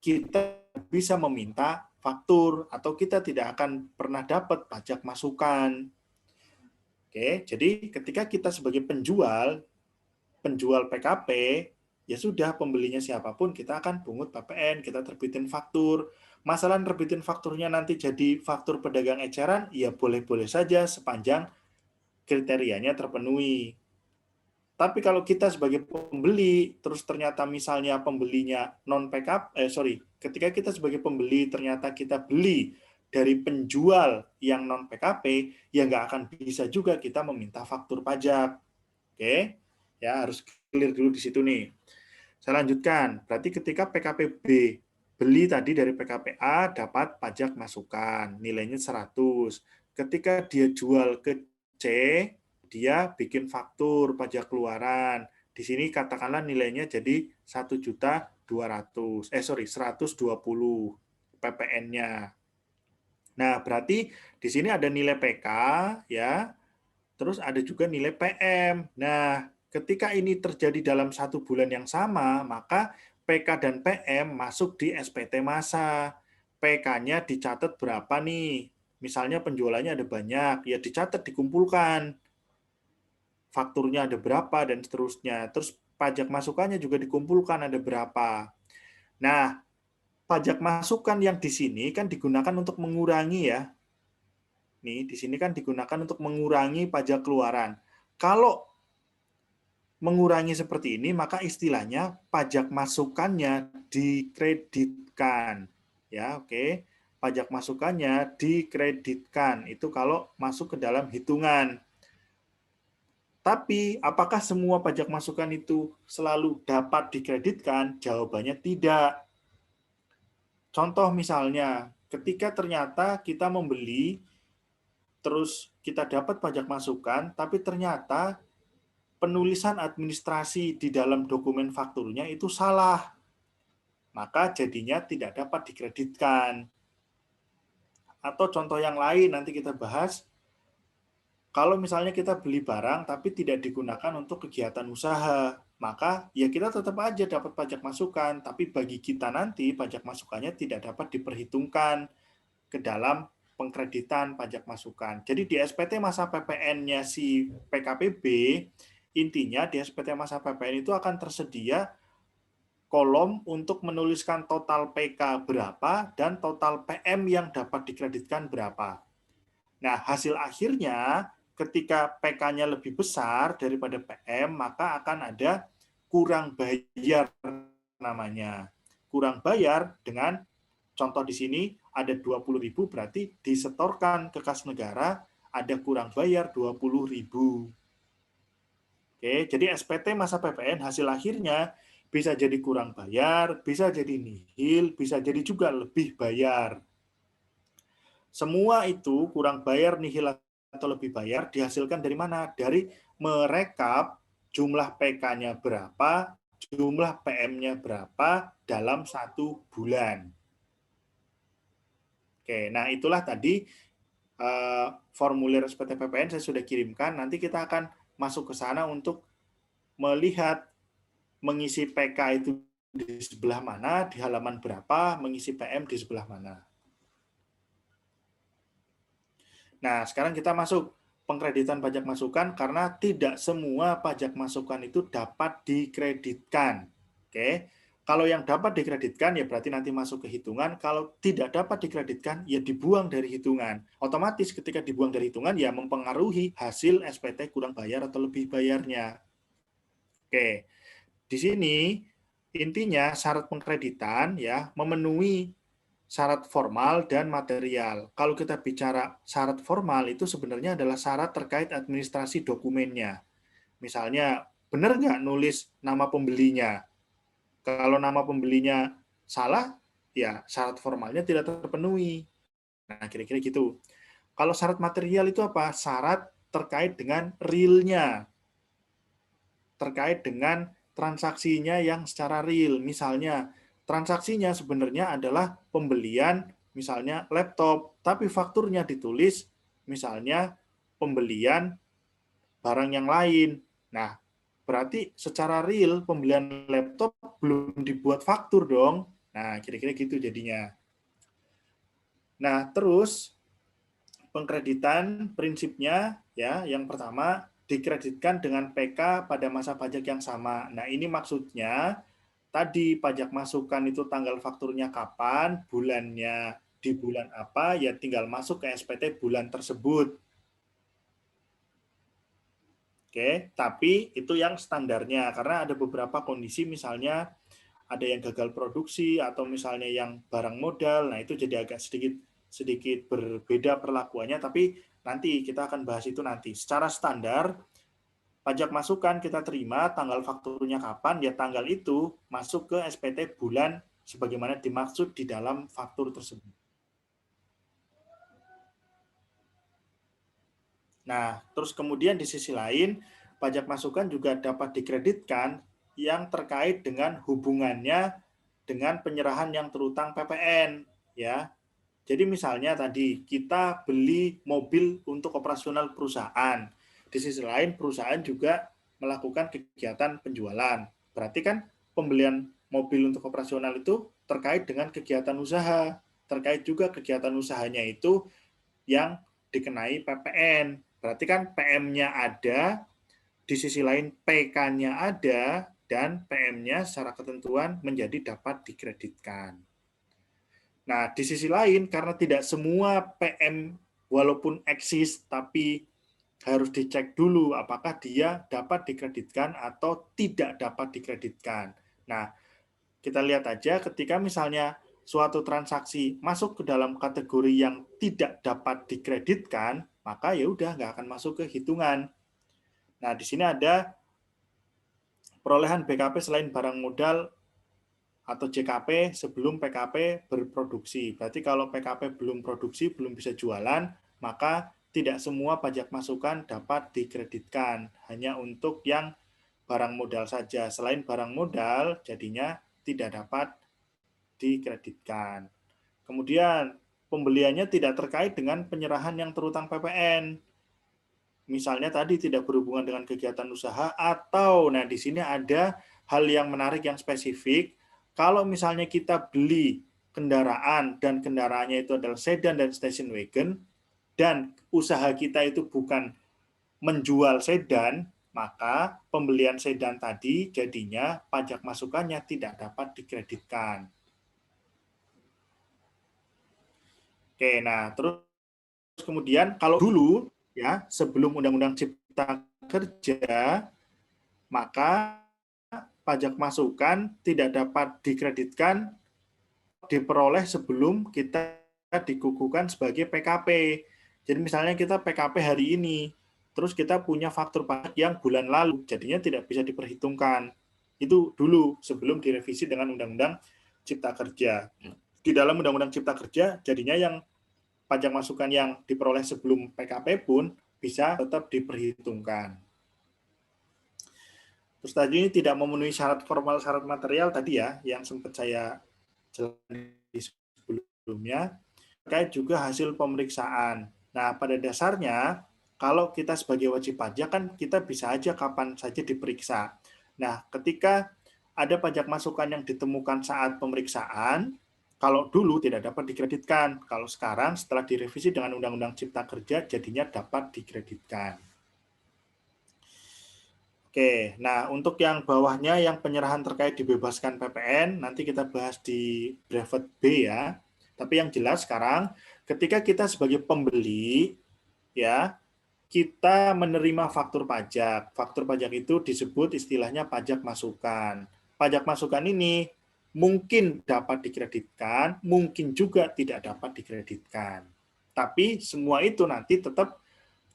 kita bisa meminta faktur atau kita tidak akan pernah dapat pajak masukan. Oke, jadi ketika kita sebagai penjual PKP, ya sudah pembelinya siapapun kita akan pungut PPN, kita terbitin faktur. Masalah terbitin fakturnya nanti jadi faktur pedagang eceran, ya boleh-boleh saja sepanjang kriterianya terpenuhi. Tapi kalau kita sebagai pembeli, terus ternyata misalnya pembelinya non PKP, ketika kita sebagai pembeli ternyata kita beli dari penjual yang non PKP, ya nggak akan bisa juga kita meminta faktur pajak. Oke, ya harus clear dulu di situ nih. Saya lanjutkan. Berarti ketika PKPB beli tadi dari PKPA dapat pajak masukan, nilainya 100. Ketika dia jual ke C, dia bikin faktur pajak keluaran. Di sini katakanlah nilainya jadi 1.200.000. 120 PPN-nya. Nah, berarti di sini ada nilai PK ya. Terus ada juga nilai PM. Nah, ketika ini terjadi dalam 1 bulan yang sama, maka PK dan PM masuk di SPT masa. PK-nya dicatat berapa nih? Misalnya penjualannya ada banyak, ya dicatat, dikumpulkan. Fakturnya ada berapa, dan seterusnya. Terus pajak masukannya juga dikumpulkan ada berapa. Nah, pajak masukan yang di sini kan digunakan untuk mengurangi ya. Nih, di sini kan digunakan untuk mengurangi pajak keluaran. Kalau mengurangi seperti ini, maka istilahnya pajak masukannya dikreditkan. Ya, oke. Pajak masukannya dikreditkan. Itu kalau masuk ke dalam hitungan. Tapi apakah semua pajak masukan itu selalu dapat dikreditkan? Jawabannya tidak. Contoh misalnya, ketika ternyata kita membeli, terus kita dapat pajak masukan, tapi ternyata penulisan administrasi di dalam dokumen fakturnya itu salah, maka jadinya tidak dapat dikreditkan. Atau contoh yang lain nanti kita bahas, kalau misalnya kita beli barang tapi tidak digunakan untuk kegiatan usaha, maka ya kita tetap aja dapat pajak masukan, tapi bagi kita nanti pajak masukannya tidak dapat diperhitungkan ke dalam pengkreditan pajak masukan. Jadi di SPT masa PPN-nya si PKPB, intinya di SPT masa PPN itu akan tersedia kolom untuk menuliskan total PK berapa dan total PM yang dapat dikreditkan berapa. Nah, hasil akhirnya ketika PK-nya lebih besar daripada PM, maka akan ada kurang bayar namanya. Kurang bayar dengan contoh di sini ada 20.000 berarti disetorkan ke kas negara ada kurang bayar 20.000. Oke, jadi SPT masa PPN hasil akhirnya bisa jadi kurang bayar, bisa jadi nihil, bisa jadi juga lebih bayar. Semua itu kurang bayar, nihil atau lebih bayar dihasilkan dari mana? Dari merekap jumlah PK-nya berapa, jumlah PM-nya berapa dalam 1 bulan. Oke, nah itulah tadi formulir SPT PPN saya sudah kirimkan. Nanti kita akan masuk ke sana untuk melihat mengisi PK itu di sebelah mana, di halaman berapa, mengisi PM di sebelah mana. Nah, sekarang kita masuk pengkreditan pajak masukan karena tidak semua pajak masukan itu dapat dikreditkan. Oke. Kalau yang dapat dikreditkan ya berarti nanti masuk ke hitungan, kalau tidak dapat dikreditkan ya dibuang dari hitungan. Otomatis ketika dibuang dari hitungan ya mempengaruhi hasil SPT kurang bayar atau lebih bayarnya. Oke. Di sini intinya syarat pengkreditan ya memenuhi syarat formal dan material. Kalau kita bicara syarat formal itu sebenarnya adalah syarat terkait administrasi dokumennya. Misalnya, benar nggak nulis nama pembelinya? Kalau nama pembelinya salah, ya syarat formalnya tidak terpenuhi. Nah, kira-kira gitu. Kalau syarat material itu apa? Syarat terkait dengan realnya, terkait dengan transaksinya yang secara real. Misalnya, transaksinya sebenarnya adalah pembelian misalnya laptop, tapi fakturnya ditulis misalnya pembelian barang yang lain. Nah, berarti secara real pembelian laptop belum dibuat faktur dong. Nah, kira-kira gitu jadinya. Nah, terus pengkreditan prinsipnya ya, yang pertama dikreditkan dengan PK pada masa pajak yang sama. Nah, ini maksudnya tadi pajak masukan itu tanggal fakturnya kapan, bulannya di bulan apa, ya tinggal masuk ke SPT bulan tersebut. Oke, tapi itu yang standarnya karena ada beberapa kondisi misalnya ada yang gagal produksi atau misalnya yang barang modal. Nah, itu jadi agak sedikit sedikit berbeda perlakuannya, tapi nanti kita akan bahas itu nanti. Secara standar pajak masukan kita terima, tanggal fakturnya kapan, ya tanggal itu masuk ke SPT bulan sebagaimana dimaksud di dalam faktur tersebut. Nah, terus kemudian di sisi lain, pajak masukan juga dapat dikreditkan yang terkait dengan hubungannya dengan penyerahan yang terutang PPN, ya. Jadi misalnya tadi kita beli mobil untuk operasional perusahaan. Di sisi lain perusahaan juga melakukan kegiatan penjualan. Berarti kan pembelian mobil untuk operasional itu terkait dengan kegiatan usaha. Terkait juga kegiatan usahanya itu yang dikenai PPN. Berarti kan PM-nya ada, di sisi lain PK-nya ada, dan PM-nya secara ketentuan menjadi dapat dikreditkan. Nah, di sisi lain, karena tidak semua PM walaupun eksis, tapi harus dicek dulu apakah dia dapat dikreditkan atau tidak dapat dikreditkan. Nah, kita lihat aja ketika misalnya suatu transaksi masuk ke dalam kategori yang tidak dapat dikreditkan, maka ya udah nggak akan masuk ke hitungan. Nah, di sini ada perolehan BKP selain barang modal atau JKP sebelum PKP berproduksi. Berarti kalau PKP belum produksi, belum bisa jualan, maka tidak semua pajak masukan dapat dikreditkan. Hanya untuk yang barang modal saja. Selain barang modal, jadinya tidak dapat dikreditkan. Kemudian, pembeliannya tidak terkait dengan penyerahan yang terutang PPN. Misalnya tadi tidak berhubungan dengan kegiatan usaha atau, nah di sini ada hal yang menarik yang spesifik. Kalau misalnya kita beli kendaraan dan kendaraannya itu adalah sedan dan station wagon dan usaha kita itu bukan menjual sedan, maka pembelian sedan tadi jadinya pajak masukannya tidak dapat dikreditkan. Oke, nah terus kemudian kalau dulu ya sebelum Undang-Undang Cipta Kerja, maka pajak masukan tidak dapat dikreditkan diperoleh sebelum kita dikukuhkan sebagai PKP. Jadi misalnya kita PKP hari ini, terus kita punya faktur pajak yang bulan lalu, jadinya tidak bisa diperhitungkan. Itu dulu sebelum direvisi dengan Undang-Undang Cipta Kerja. Di dalam Undang-Undang Cipta Kerja, jadinya yang pajak masukan yang diperoleh sebelum PKP pun bisa tetap diperhitungkan. Terus tadi ini tidak memenuhi syarat formal, syarat material tadi ya, yang sempat saya jelaskan sebelumnya. terkait juga hasil pemeriksaan. Nah, pada dasarnya, kalau kita sebagai wajib pajak kan kita bisa aja kapan saja diperiksa. Nah, ketika ada pajak masukan yang ditemukan saat pemeriksaan, kalau dulu tidak dapat dikreditkan. Kalau sekarang setelah direvisi dengan Undang-Undang Cipta Kerja, jadinya dapat dikreditkan. Oke, nah untuk yang bawahnya yang penyerahan terkait dibebaskan PPN, nanti kita bahas di brevet B ya. Tapi yang jelas sekarang, ketika kita sebagai pembeli, ya, kita menerima faktur pajak. Faktur pajak itu disebut istilahnya pajak masukan. Pajak masukan ini mungkin dapat dikreditkan, mungkin juga tidak dapat dikreditkan. Tapi semua itu nanti tetap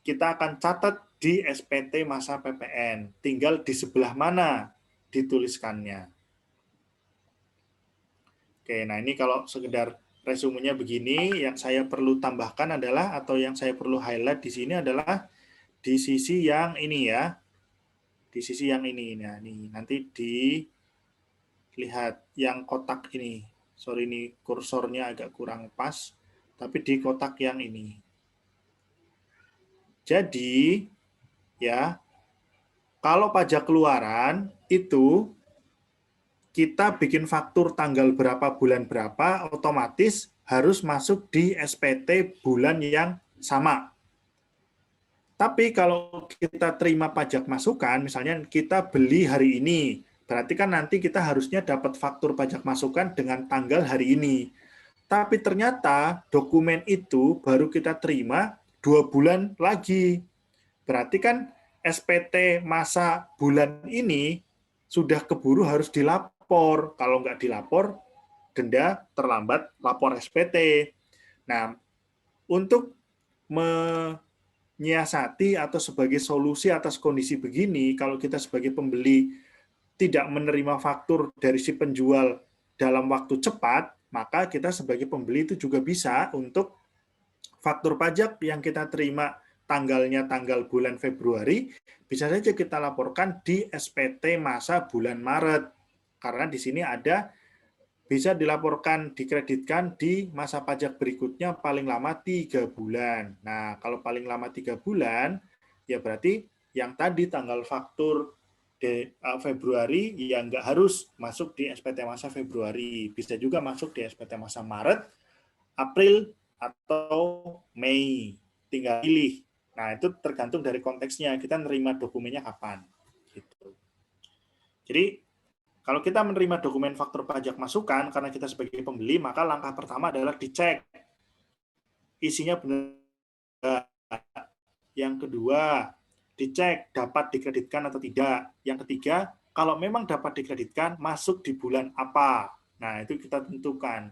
kita akan catat di SPT masa PPN. Tinggal di sebelah mana dituliskannya. Oke, nah ini kalau sekedar resumenya begini, yang saya perlu tambahkan adalah, atau yang saya perlu highlight di sini adalah di sisi yang ini ya. Di sisi yang ini. Nah, ini nanti dilihat yang kotak ini. Sorry, ini kursornya agak kurang pas. Tapi di kotak yang ini. Jadi, ya, kalau pajak keluaran itu kita bikin faktur tanggal berapa bulan berapa, otomatis harus masuk di SPT bulan yang sama. Tapi kalau kita terima pajak masukan, misalnya kita beli hari ini, berarti kan nanti kita harusnya dapat faktur pajak masukan dengan tanggal hari ini. Tapi ternyata dokumen itu baru kita terima 2 bulan lagi. Berarti kan SPT masa bulan ini sudah keburu harus dilapor. Kalau nggak dilapor, denda terlambat lapor SPT. Nah, untuk menyiasati atau sebagai solusi atas kondisi begini, kalau kita sebagai pembeli tidak menerima faktur dari si penjual dalam waktu cepat, maka kita sebagai pembeli itu juga bisa untuk faktur pajak yang kita terima tanggalnya tanggal bulan Februari, bisa saja kita laporkan di SPT masa bulan Maret. Karena di sini ada bisa dilaporkan, dikreditkan di masa pajak berikutnya paling lama 3 bulan. Nah, kalau paling lama 3 bulan, ya berarti yang tadi tanggal faktur Februari ya nggak harus masuk di SPT masa Februari. Bisa juga masuk di SPT masa Maret, April, atau Mei. Tinggal pilih. Nah, itu tergantung dari konteksnya. Kita nerima dokumennya kapan. Gitu. Jadi, kalau kita menerima dokumen faktur pajak masukan, karena kita sebagai pembeli, maka langkah pertama adalah dicek isinya benar. Yang kedua, dicek dapat dikreditkan atau tidak. Yang ketiga, kalau memang dapat dikreditkan, masuk di bulan apa. Nah, itu kita tentukan.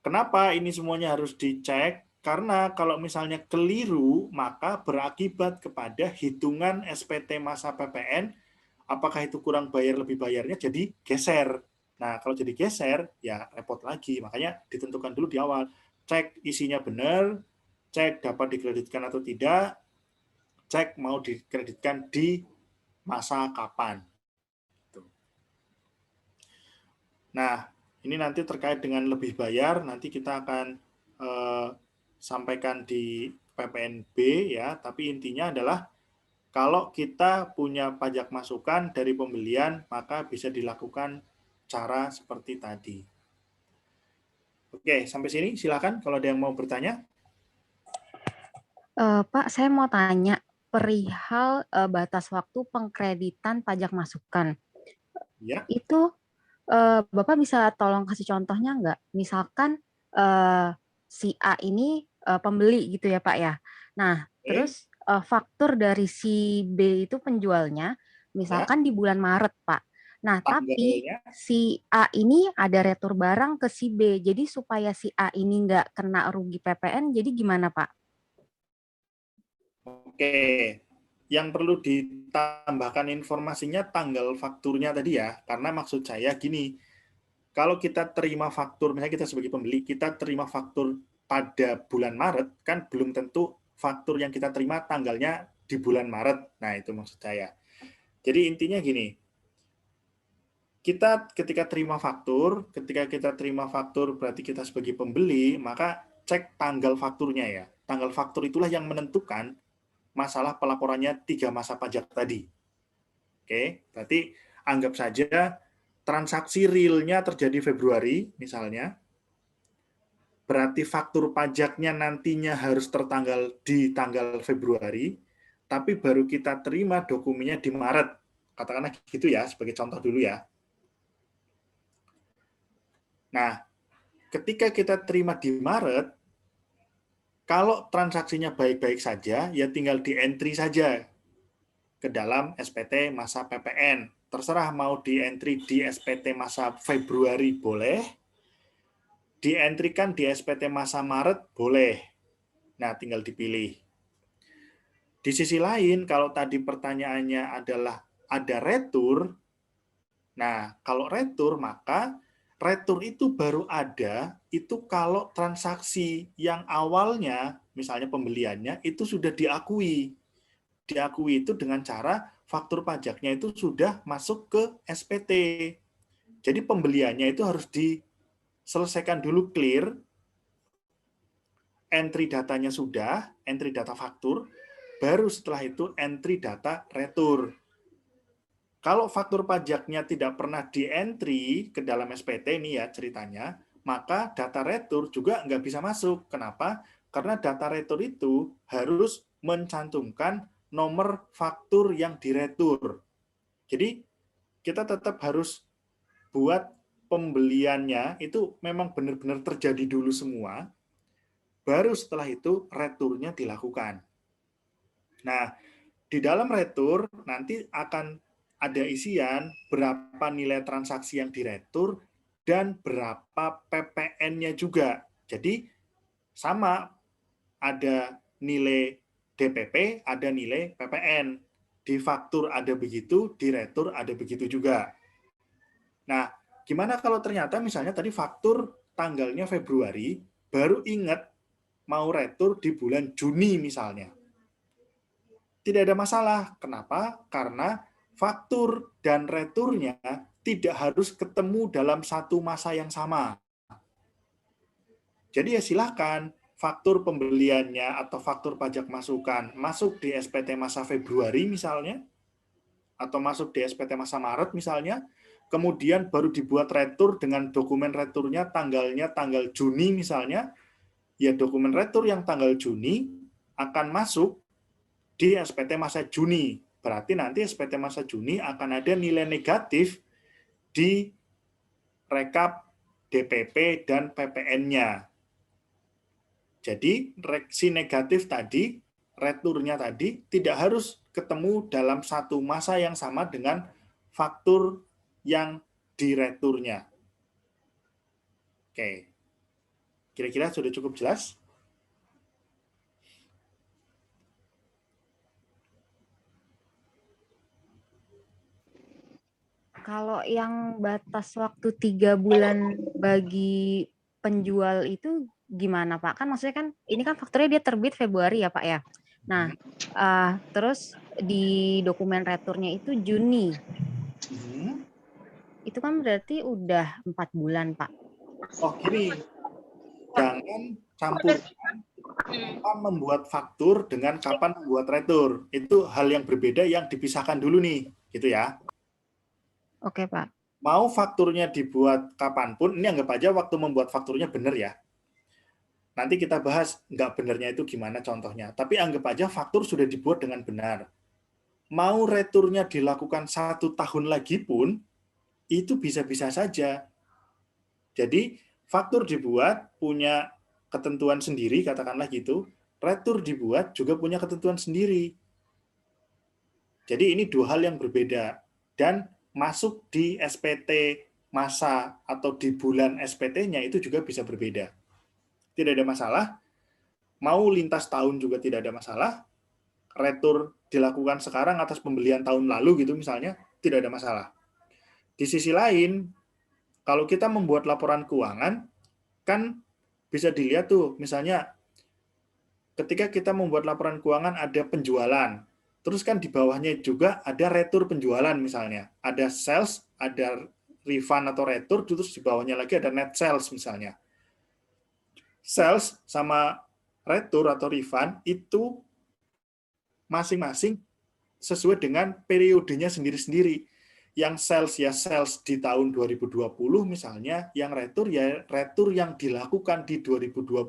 Kenapa ini semuanya harus dicek? Karena kalau misalnya keliru, maka berakibat kepada hitungan SPT masa PPN, apakah itu kurang bayar lebih bayarnya jadi geser. Nah, kalau jadi geser, ya repot lagi. Makanya ditentukan dulu di awal. Cek isinya benar, cek dapat dikreditkan atau tidak, cek mau dikreditkan di masa kapan. Nah, ini nanti terkait dengan lebih bayar, nanti kita akan sampaikan di PPNB ya, tapi intinya adalah kalau kita punya pajak masukan dari pembelian, maka bisa dilakukan cara seperti tadi. Oke, sampai sini silakan kalau ada yang mau bertanya. Pak, saya mau tanya perihal batas waktu pengkreditan pajak masukan. Ya. Itu Bapak bisa tolong kasih contohnya nggak? Misalkan si A ini pembeli gitu ya Pak ya. Nah, terus faktur dari si B itu penjualnya, misalkan di bulan Maret Pak. Nah, tapi Tanggalnya. si A ini ada retur barang ke si B. Jadi supaya si A ini nggak kena rugi PPN, jadi gimana Pak? Oke, yang perlu ditambahkan informasinya tanggal fakturnya tadi ya, karena maksud saya gini, kalau kita terima faktur, misalnya kita sebagai pembeli, kita terima faktur pada bulan Maret, kan belum tentu faktur yang kita terima tanggalnya di bulan Maret. Nah, itu maksud saya. Jadi intinya gini, kita ketika kita terima faktur berarti kita sebagai pembeli, maka cek tanggal fakturnya ya. Tanggal faktur itulah yang menentukan masalah pelaporannya 3 masa pajak tadi. Oke, berarti anggap saja transaksi realnya terjadi Februari misalnya, berarti faktur pajaknya nantinya harus tertanggal di tanggal Februari, tapi baru kita terima dokumennya di Maret. Katakanlah gitu ya, sebagai contoh dulu ya. Nah, ketika kita terima di Maret, kalau transaksinya baik-baik saja, ya tinggal di entry saja ke dalam SPT masa PPN. Terserah mau di entry di SPT masa Februari boleh, di-entrykan di SPT masa Maret boleh. Nah, tinggal dipilih. Di sisi lain, kalau tadi pertanyaannya adalah ada retur, nah kalau retur maka retur itu baru ada itu kalau transaksi yang awalnya, misalnya pembeliannya, itu sudah diakui. Diakui itu dengan cara faktur pajaknya itu sudah masuk ke SPT. Jadi pembeliannya itu harus diselesaikan dulu clear, entry datanya sudah, entry data faktur, baru setelah itu entry data retur. Kalau faktur pajaknya tidak pernah di-entry ke dalam SPT ini ya ceritanya, maka data retur juga nggak bisa masuk. Kenapa? Karena data retur itu harus mencantumkan nomor faktur yang diretur. Jadi kita tetap harus buat pembeliannya itu memang benar-benar terjadi dulu semua, baru setelah itu returnya dilakukan. Nah, di dalam retur nanti akan ada isian berapa nilai transaksi yang diretur dan berapa PPN-nya juga. Jadi sama, ada nilai DPP, ada nilai PPN. Di faktur ada begitu, di retur ada begitu juga. Nah, gimana kalau ternyata misalnya tadi faktur tanggalnya Februari, baru ingat mau retur di bulan Juni misalnya. Tidak ada masalah. Kenapa? Karena faktur dan returnya tidak harus ketemu dalam satu masa yang sama. Jadi ya silakan faktur pembeliannya atau faktur pajak masukan masuk di SPT masa Februari misalnya, atau masuk di SPT masa Maret misalnya, kemudian baru dibuat retur dengan dokumen returnya tanggalnya tanggal Juni misalnya, ya dokumen retur yang tanggal Juni akan masuk di SPT masa Juni. Berarti nanti SPT masa Juni akan ada nilai negatif di rekap DPP dan PPN-nya. Jadi, si negatif tadi, returnya tadi, tidak harus ketemu dalam satu masa yang sama dengan faktur yang direturnya. Oke. Kira-kira sudah cukup jelas? Kalau yang batas waktu 3 bulan bagi penjual itu gimana Pak? Kan maksudnya kan ini kan fakturnya dia terbit Februari ya Pak ya. Nah, terus di dokumen returnya itu Juni. Itu kan berarti udah 4 bulan Pak. Oh gini, jangan campurkan kapan membuat faktur dengan kapan membuat retur. Itu hal yang berbeda yang dipisahkan dulu nih, gitu ya. Oke Pak. Mau fakturnya dibuat kapanpun, ini anggap aja waktu membuat fakturnya benar ya. Nanti kita bahas nggak benernya itu gimana contohnya. Tapi anggap aja faktur sudah dibuat dengan benar. Mau returnya dilakukan 1 tahun lagi pun, itu bisa-bisa saja. Jadi, faktur dibuat punya ketentuan sendiri, katakanlah gitu. Retur dibuat juga punya ketentuan sendiri. Jadi ini 2 hal yang berbeda. Dan masuk di SPT masa atau di bulan SPT-nya itu juga bisa berbeda. Tidak ada masalah. Mau lintas tahun juga tidak ada masalah. Retur dilakukan sekarang atas pembelian tahun lalu gitu misalnya, tidak ada masalah. Di sisi lain, kalau kita membuat laporan keuangan, kan bisa dilihat tuh, misalnya ketika kita membuat laporan keuangan ada penjualan, terus kan di bawahnya juga ada retur penjualan misalnya, ada sales, ada refund atau retur, terus di bawahnya lagi ada net sales misalnya. Sales sama retur atau refund itu masing-masing sesuai dengan periodenya sendiri-sendiri. Yang sales ya sales di tahun 2020 misalnya, yang retur ya retur yang dilakukan di 2020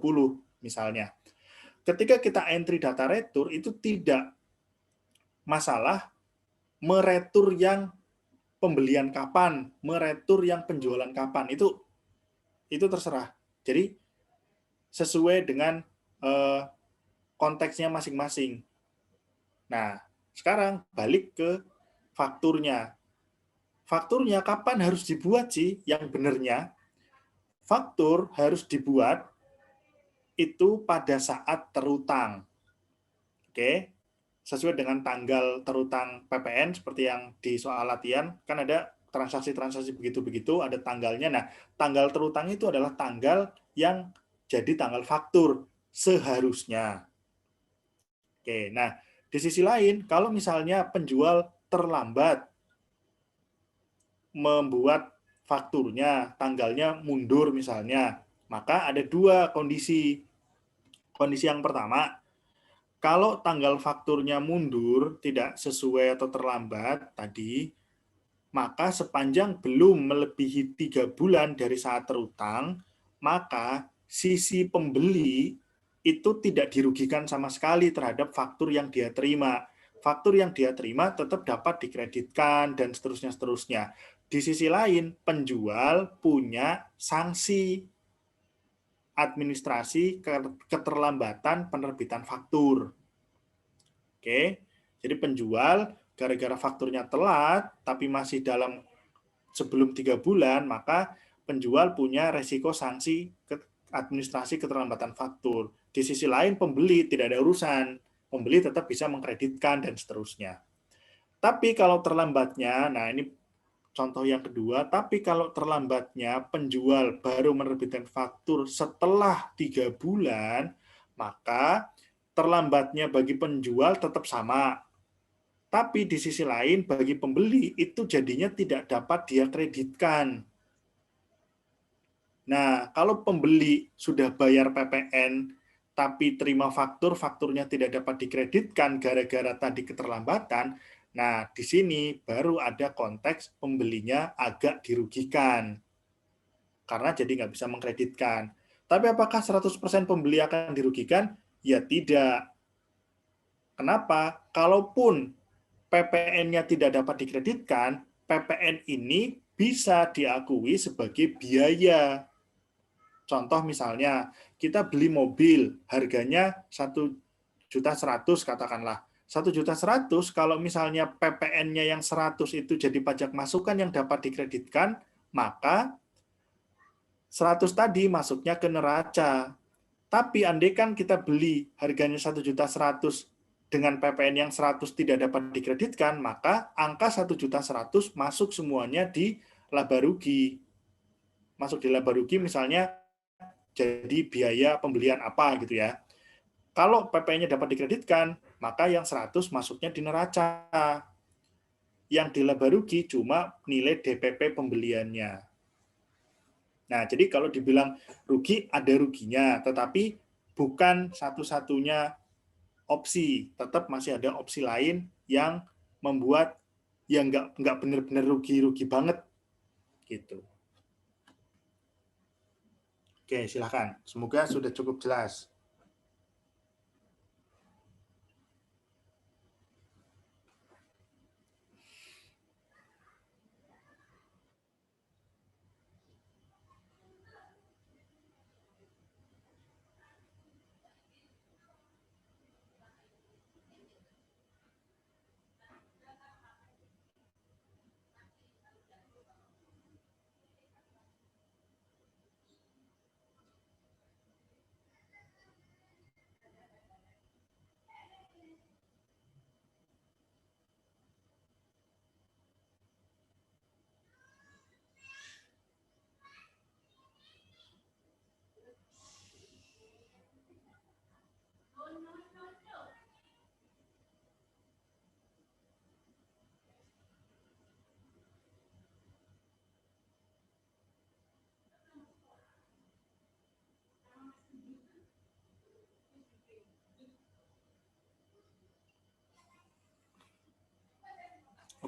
misalnya. Ketika kita entry data retur itu tidak masalah meretur yang pembelian kapan, meretur yang penjualan kapan, itu terserah. Jadi sesuai dengan konteksnya masing-masing. Nah, sekarang balik ke fakturnya. Fakturnya kapan harus dibuat sih yang benernya? Faktur harus dibuat itu pada saat terutang. Oke, sesuai dengan tanggal terutang PPN seperti yang di soal latihan, kan ada transaksi-transaksi begitu-begitu, ada tanggalnya. Nah, tanggal terutang itu adalah tanggal yang jadi tanggal faktur seharusnya. Oke, nah di sisi lain, kalau misalnya penjual terlambat membuat fakturnya, tanggalnya mundur misalnya, maka ada dua kondisi. Kondisi yang pertama, kalau tanggal fakturnya mundur, tidak sesuai atau terlambat tadi, maka sepanjang belum melebihi 3 bulan dari saat terutang, maka sisi pembeli itu tidak dirugikan sama sekali terhadap faktur yang dia terima. Faktur yang dia terima tetap dapat dikreditkan dan seterusnya. Di sisi lain, penjual punya sanksi administrasi keterlambatan penerbitan faktur. Oke, jadi penjual gara-gara fakturnya telat, tapi masih dalam sebelum 3 bulan, maka penjual punya resiko sanksi administrasi keterlambatan faktur. Di sisi lain, pembeli tidak ada urusan. Pembeli tetap bisa mengkreditkan dan seterusnya. Tapi kalau terlambatnya, nah ini contoh yang kedua, tapi kalau terlambatnya penjual baru menerbitkan faktur setelah 3 bulan, maka terlambatnya bagi penjual tetap sama. Tapi di sisi lain, bagi pembeli itu jadinya tidak dapat dia kreditkan. Nah, kalau pembeli sudah bayar PPN, tapi terima faktur, fakturnya tidak dapat dikreditkan gara-gara tadi keterlambatan, nah di sini baru ada konteks pembelinya agak dirugikan. Karena jadi nggak bisa mengkreditkan. Tapi apakah 100% pembeli akan dirugikan? Ya tidak. Kenapa? Kalaupun PPN-nya tidak dapat dikreditkan, PPN ini bisa diakui sebagai biaya. Contoh misalnya, kita beli mobil, harganya 1.100.000 katakanlah. 1.100.000 kalau misalnya PPN-nya yang 100 itu jadi pajak masukan yang dapat dikreditkan, maka 100 tadi masuknya ke neraca. Tapi andai kan kita beli harganya 1.100.000 dengan PPN yang 100 tidak dapat dikreditkan, maka angka 1.100.000 masuk semuanya di laba rugi. Masuk di laba rugi misalnya jadi biaya pembelian apa gitu ya. Kalau PPN-nya dapat dikreditkan, maka yang 100 masuknya di neraca. Yang di laba rugi cuma nilai DPP pembeliannya. Nah, jadi kalau dibilang rugi, ada ruginya, tetapi bukan satu-satunya opsi. Tetap masih ada opsi lain yang membuat yang nggak benar-benar rugi-rugi banget. Gitu. Oke, silakan. Semoga sudah cukup jelas.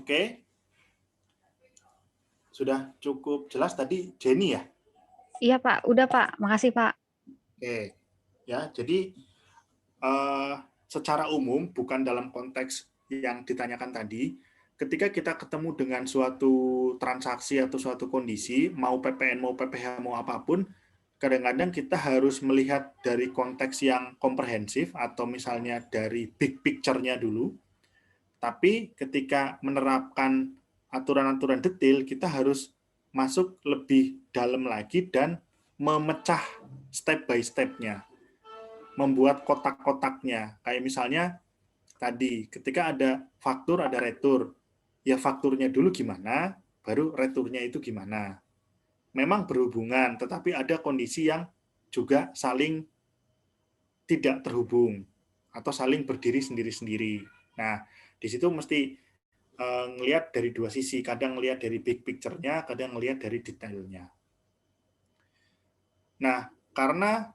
Oke. Sudah cukup jelas tadi Jenny ya? Iya Pak, udah Pak, makasih Pak. Oke. Ya, jadi secara umum, bukan dalam konteks yang ditanyakan tadi, ketika kita ketemu dengan suatu transaksi atau suatu kondisi, mau PPN, mau PPH, mau apapun, kadang-kadang kita harus melihat dari konteks yang komprehensif atau misalnya dari big picture-nya dulu. Tapi ketika menerapkan aturan-aturan detail, kita harus masuk lebih dalam lagi dan memecah step by step-nya, membuat kotak-kotaknya. Kayak misalnya tadi, ketika ada faktur, ada retur. Ya fakturnya dulu gimana, baru returnya itu gimana. Memang berhubungan, tetapi ada kondisi yang juga saling tidak terhubung atau saling berdiri sendiri-sendiri. Nah, di situ mesti ngelihat dari dua sisi, kadang ngelihat dari big picture-nya, kadang ngelihat dari detailnya. Nah, karena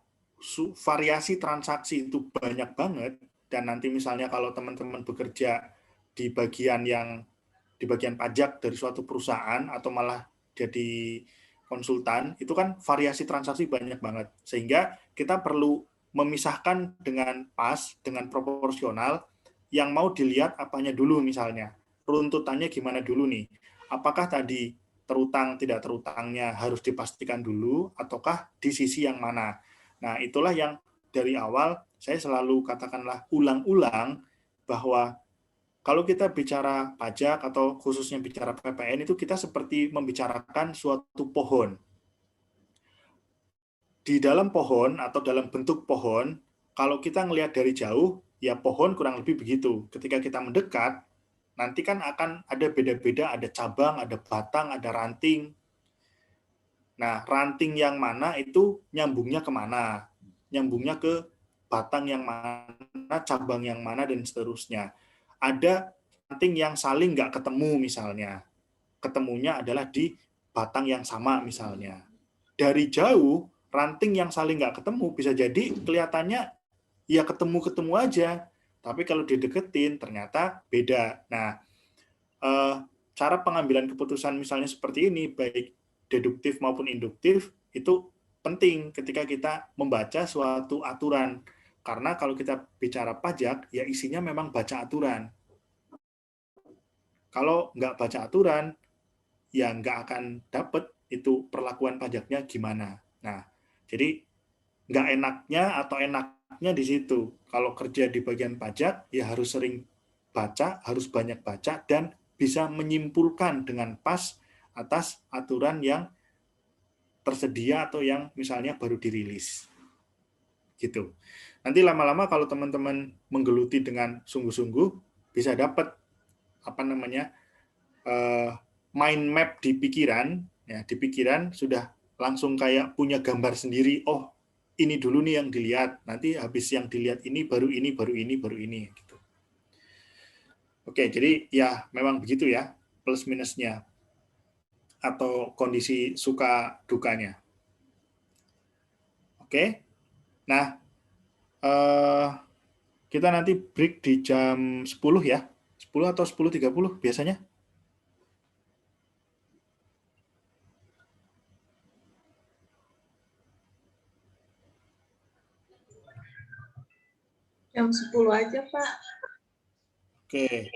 variasi transaksi itu banyak banget, dan nanti misalnya kalau teman-teman bekerja di bagian pajak dari suatu perusahaan atau malah jadi konsultan, itu kan variasi transaksi banyak banget. Sehingga kita perlu memisahkan dengan pas, dengan proporsional, yang mau dilihat apanya dulu misalnya. Runtutannya gimana dulu nih? Apakah tadi terutang tidak terutangnya harus dipastikan dulu ataukah di sisi yang mana. Nah, itulah yang dari awal saya selalu katakanlah ulang-ulang bahwa kalau kita bicara pajak atau khususnya bicara PPN itu kita seperti membicarakan suatu pohon. Di dalam pohon atau dalam bentuk pohon, kalau kita ngelihat dari jauh, ya pohon kurang lebih begitu. Ketika kita mendekat, nanti kan akan ada beda-beda, ada cabang, ada batang, ada ranting. Nah, ranting yang mana itu nyambungnya kemana? Nyambungnya ke batang yang mana, cabang yang mana, dan seterusnya. Ada ranting yang saling nggak ketemu misalnya. Ketemunya adalah di batang yang sama misalnya. Dari jauh, ranting yang saling nggak ketemu bisa jadi kelihatannya ya ketemu-ketemu aja. Tapi kalau dideketin ternyata beda. Nah, cara pengambilan keputusan misalnya seperti ini, baik deduktif maupun induktif, itu penting ketika kita membaca suatu aturan. Karena kalau kita bicara pajak, ya isinya memang baca aturan. Kalau nggak baca aturan, ya nggak akan dapat itu perlakuan pajaknya gimana. Nah, jadi nggak enaknya atau enaknya di situ. Kalau kerja di bagian pajak, ya harus sering baca, harus banyak baca, dan bisa menyimpulkan dengan pas atas aturan yang tersedia atau yang misalnya baru dirilis. Gitu. Nanti lama-lama kalau teman-teman menggeluti dengan sungguh-sungguh, bisa dapat apa namanya mind map di pikiran, ya di pikiran sudah langsung kayak punya gambar sendiri. Oh, ini dulu nih yang dilihat. Nanti habis yang dilihat ini baru ini, baru ini, baru ini. Gitu. Oke, jadi ya memang begitu ya plus minusnya atau kondisi suka dukanya. Oke, nah kita nanti break di jam 10 ya, 10 atau 10.30 biasanya. Jam 10 aja, Pak. Oke,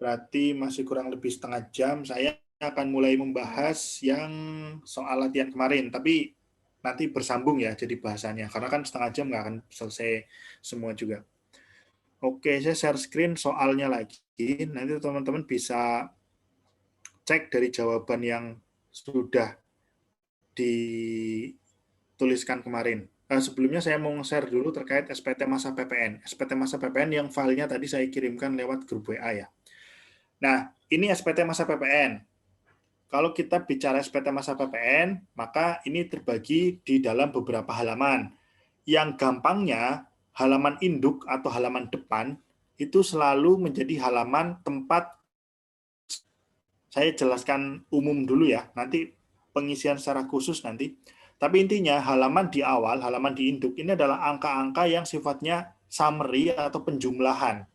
berarti masih kurang lebih setengah jam. Saya akan mulai membahas yang soal latihan kemarin, tapi nanti bersambung ya jadi bahasannya, karena kan setengah jam nggak akan selesai semua juga. Oke, saya share screen soalnya lagi. Nanti teman-teman bisa cek dari jawaban yang sudah dituliskan kemarin. Sebelumnya saya mau share dulu terkait SPT masa PPN. SPT masa PPN yang filenya tadi saya kirimkan lewat grup WA ya. Nah, ini SPT masa PPN. Kalau kita bicara SPT masa PPN, maka ini terbagi di dalam beberapa halaman. Yang gampangnya, halaman induk atau halaman depan itu selalu menjadi halaman tempat, saya jelaskan umum dulu ya, nanti pengisian secara khusus nanti. Tapi intinya halaman di awal, halaman di induk ini adalah angka-angka yang sifatnya summary atau penjumlahan.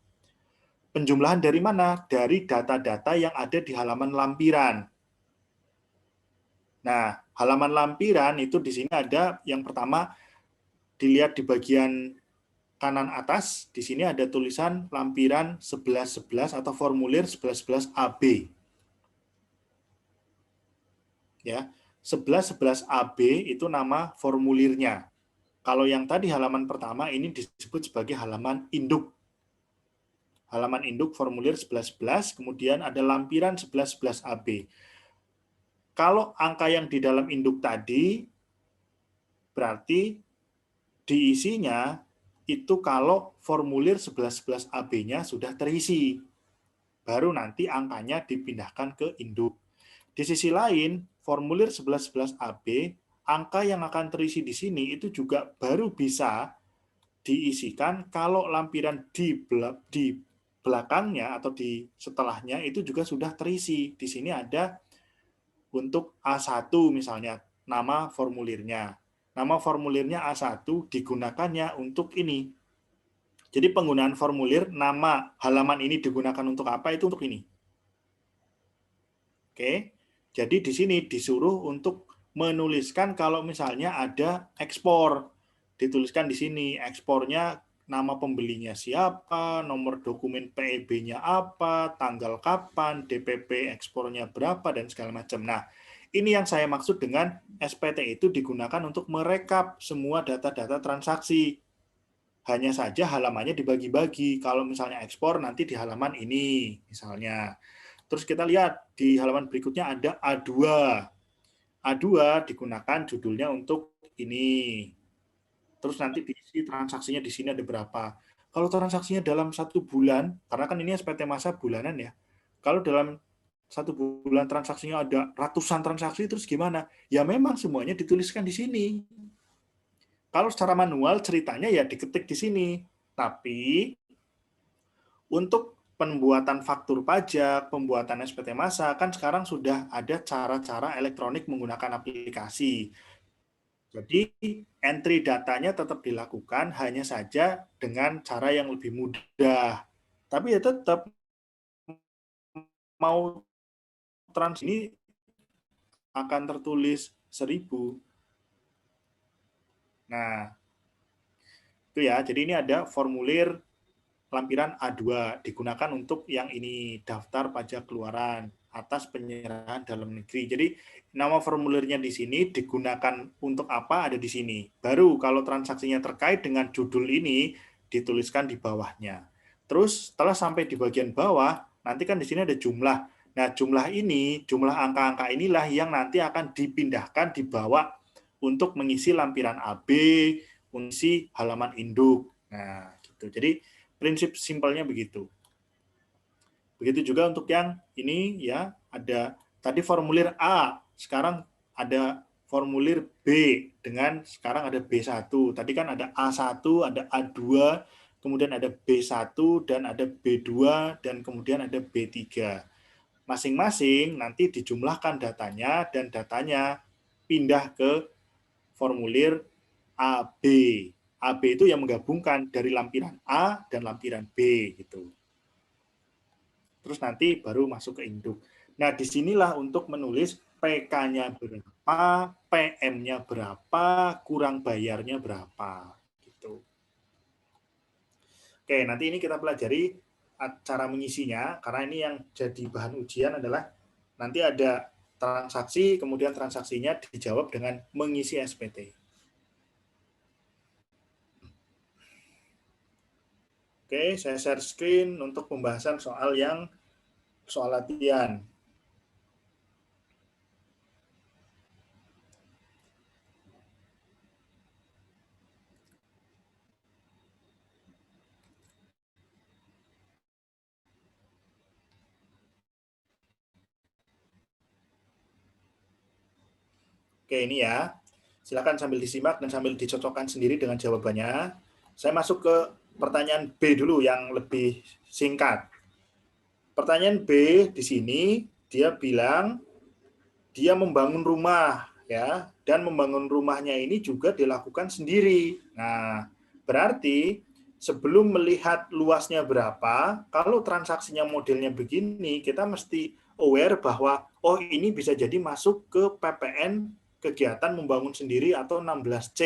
Penjumlahan dari mana? Dari data-data yang ada di halaman lampiran. Nah, halaman lampiran itu di sini ada yang pertama, dilihat di bagian kanan atas, di sini ada tulisan lampiran 1111 atau formulir 1111 AB. Ya, 1111 AB itu nama formulirnya. Kalau yang tadi halaman pertama ini disebut sebagai halaman induk. Halaman induk formulir 1111, kemudian ada lampiran 1111 AB. Kalau angka yang di dalam induk tadi, berarti diisinya itu kalau formulir 1111 AB-nya sudah terisi. Baru nanti angkanya dipindahkan ke induk. Di sisi lain, formulir 1111 AB, angka yang akan terisi di sini itu juga baru bisa diisikan kalau lampiran di belakangnya atau di setelahnya itu juga sudah terisi. Di sini ada untuk A1 misalnya, nama formulirnya. Nama formulirnya A1 digunakannya untuk ini. Jadi penggunaan formulir, nama halaman ini digunakan untuk apa, itu untuk ini. Oke, jadi di sini disuruh untuk menuliskan kalau misalnya ada ekspor. Dituliskan di sini, ekspornya nama pembelinya siapa, nomor dokumen PEB-nya apa, tanggal kapan, DPP ekspornya berapa, dan segala macam. Nah, ini yang saya maksud dengan SPT itu digunakan untuk merekap semua data-data transaksi. Hanya saja halamannya dibagi-bagi. Kalau misalnya ekspor nanti di halaman ini, misalnya. Terus kita lihat di halaman berikutnya ada A2. A2 digunakan judulnya untuk ini. Terus nanti diisi transaksinya di sini ada berapa. Kalau transaksinya dalam 1 bulan, karena kan ini SPT masa bulanan ya. Kalau dalam 1 bulan transaksinya ada ratusan transaksi, terus gimana? Ya memang semuanya dituliskan di sini. Kalau secara manual ceritanya ya diketik di sini. Tapi untuk pembuatan faktur pajak, pembuatan SPT massa, kan sekarang sudah ada cara-cara elektronik menggunakan aplikasi. Jadi entry datanya tetap dilakukan, hanya saja dengan cara yang lebih mudah. Tapi ya tetap mau trans ini akan tertulis 1000. Nah, itu ya. Jadi ini ada formulir lampiran A2 digunakan untuk yang ini, daftar pajak keluaran atas penyerahan dalam negeri. Jadi nama formulirnya di sini digunakan untuk apa ada di sini. Baru kalau transaksinya terkait dengan judul ini dituliskan di bawahnya. Terus setelah sampai di bagian bawah, nanti kan di sini ada jumlah. Nah, jumlah ini, jumlah angka-angka inilah yang nanti akan dipindahkan dibawa untuk mengisi lampiran AB, mengisi halaman induk. Nah, gitu. Jadi prinsip simpelnya begitu. Begitu juga untuk yang ini ya, ada tadi formulir A, sekarang ada formulir B dengan sekarang ada B1. Tadi kan ada A1, ada A2, kemudian ada B1 dan ada B2 dan kemudian ada B3. Masing-masing nanti dijumlahkan datanya dan datanya pindah ke formulir AB. AB itu yang menggabungkan dari lampiran A dan lampiran B gitu. Terus nanti baru masuk ke induk. Nah, disinilah untuk menulis PK-nya berapa, PM-nya berapa, kurang bayarnya berapa gitu. Oke, nanti ini kita pelajari cara mengisinya, karena ini yang jadi bahan ujian adalah nanti ada transaksi, kemudian transaksinya dijawab dengan mengisi SPT. Oke, saya share screen untuk pembahasan soal latihan. Oke, ini ya. Silakan sambil disimak dan sambil dicocokkan sendiri dengan jawabannya. Saya masuk ke pertanyaan B dulu yang lebih singkat. Pertanyaan B di sini dia bilang dia membangun rumah ya, dan membangun rumahnya ini juga dilakukan sendiri. Nah, berarti sebelum melihat luasnya berapa, kalau transaksinya modelnya begini, kita mesti aware bahwa oh ini bisa jadi masuk ke PPN kegiatan membangun sendiri atau 16C.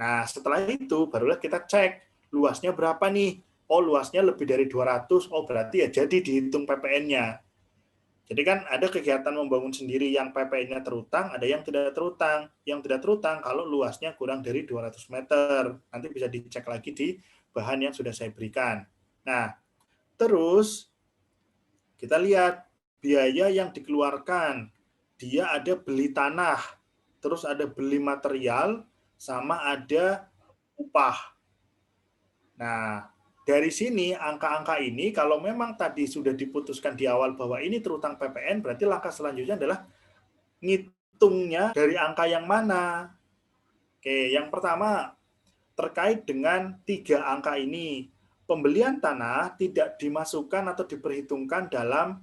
Nah, setelah itu barulah kita cek luasnya berapa nih. Oh, luasnya lebih dari 200. Oh, berarti ya jadi dihitung PPN-nya. Jadi kan ada kegiatan membangun sendiri yang PPN-nya terutang, ada yang tidak terutang. Yang tidak terutang kalau luasnya kurang dari 200 meter. Nanti bisa dicek lagi di bahan yang sudah saya berikan. Nah, terus kita lihat biaya yang dikeluarkan. Dia ada beli tanah, terus ada beli material, sama ada upah. Nah, dari sini angka-angka ini kalau memang tadi sudah diputuskan di awal bahwa ini terutang PPN, berarti langkah selanjutnya adalah ngitungnya dari angka yang mana. Oke, yang pertama terkait dengan 3 angka ini. Pembelian tanah tidak dimasukkan atau diperhitungkan dalam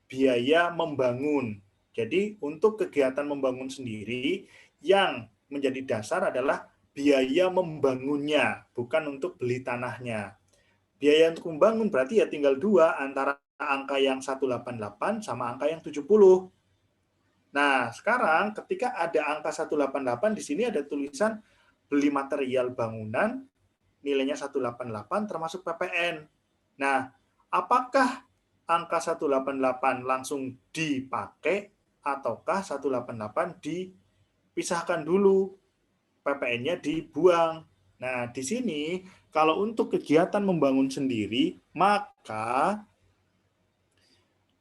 biaya membangun. Jadi untuk kegiatan membangun sendiri yang menjadi dasar adalah biaya membangunnya, bukan untuk beli tanahnya. Biaya untuk membangun berarti ya tinggal 2 antara angka yang 188 sama angka yang 70. Nah, sekarang ketika ada angka 188 di sini ada tulisan beli material bangunan nilainya 188 termasuk PPN. Nah, apakah angka 188 langsung dipakai ataukah 188 dipisahkan dulu, PPN-nya dibuang. Nah, di sini kalau untuk kegiatan membangun sendiri, maka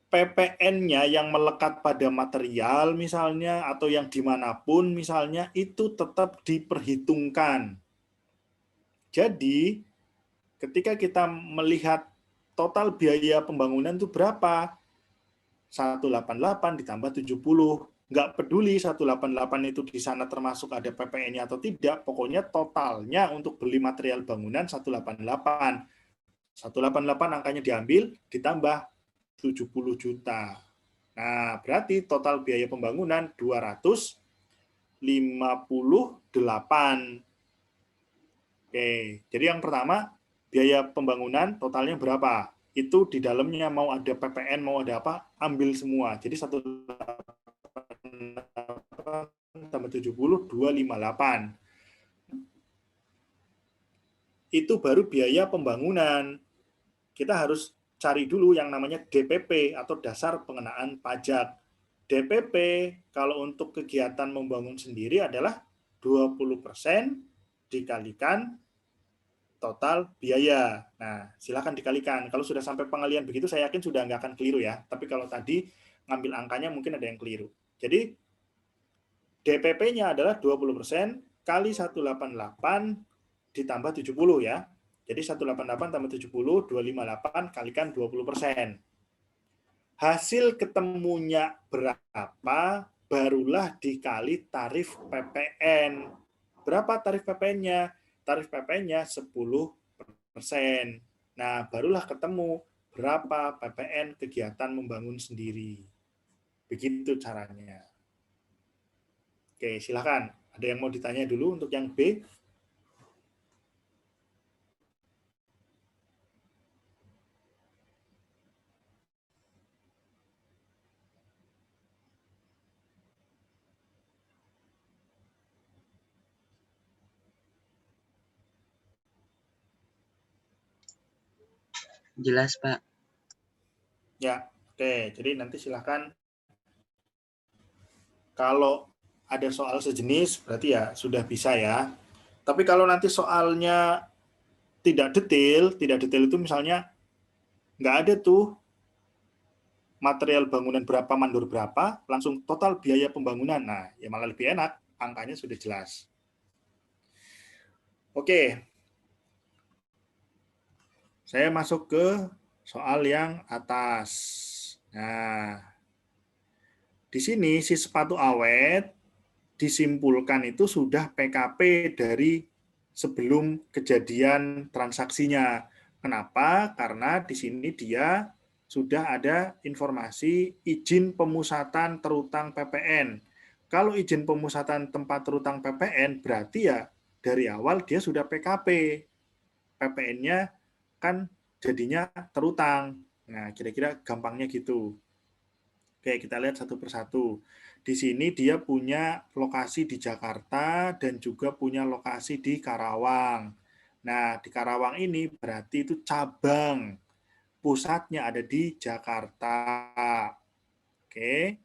PPN-nya yang melekat pada material misalnya atau yang dimanapun misalnya itu tetap diperhitungkan. Jadi, ketika kita melihat total biaya pembangunan itu berapa, 188 ditambah 70. Nggak peduli 188 itu di sana termasuk ada PPN-nya atau tidak, pokoknya totalnya untuk beli material bangunan 188. 188 angkanya diambil, ditambah 70 juta. Nah, berarti total biaya pembangunan 258. Oke, jadi yang pertama, biaya pembangunan totalnya berapa? Itu di dalamnya mau ada PPN, mau ada apa, ambil semua. Jadi 188 tambah 70, 258. Itu baru biaya pembangunan. Kita harus cari dulu yang namanya DPP atau dasar pengenaan pajak. DPP kalau untuk kegiatan membangun sendiri adalah 20% dikalikan total biaya. Nah, silakan dikalikan. Kalau sudah sampai pengalian begitu, saya yakin sudah nggak akan keliru ya. Tapi kalau tadi ngambil angkanya mungkin ada yang keliru. Jadi, DPP-nya adalah 20% kali 188 ditambah 70 ya. Jadi 188 tambah 70, 258 kalikan 20%. Hasil ketemunya berapa, barulah dikali tarif PPN. Berapa tarif PPN-nya? Tarif PPN-nya 10%. Nah, barulah ketemu berapa PPN kegiatan membangun sendiri. Begitu caranya. Oke, silakan. Ada yang mau ditanya dulu untuk yang B? Jelas, Pak. Ya, oke. Jadi nanti silakan. Kalau ada soal sejenis, berarti ya sudah bisa ya. Tapi kalau nanti soalnya tidak detail itu misalnya nggak ada tuh material bangunan berapa, mandor berapa, langsung total biaya pembangunan. Nah, ya malah lebih enak, angkanya sudah jelas. Oke. Saya masuk ke soal yang atas. Nah, di sini si sepatu awet disimpulkan itu sudah PKP dari sebelum kejadian transaksinya. Kenapa? Karena di sini dia sudah ada informasi izin pemusatan terutang PPN. Kalau izin pemusatan tempat terutang PPN berarti ya dari awal dia sudah PKP. PPN-nya kan jadinya terutang. Nah, kira-kira gampangnya gitu. Oke, kita lihat satu persatu. Di sini dia punya lokasi di Jakarta dan juga punya lokasi di Karawang. Nah, di Karawang ini berarti itu cabang. Pusatnya ada di Jakarta. Oke.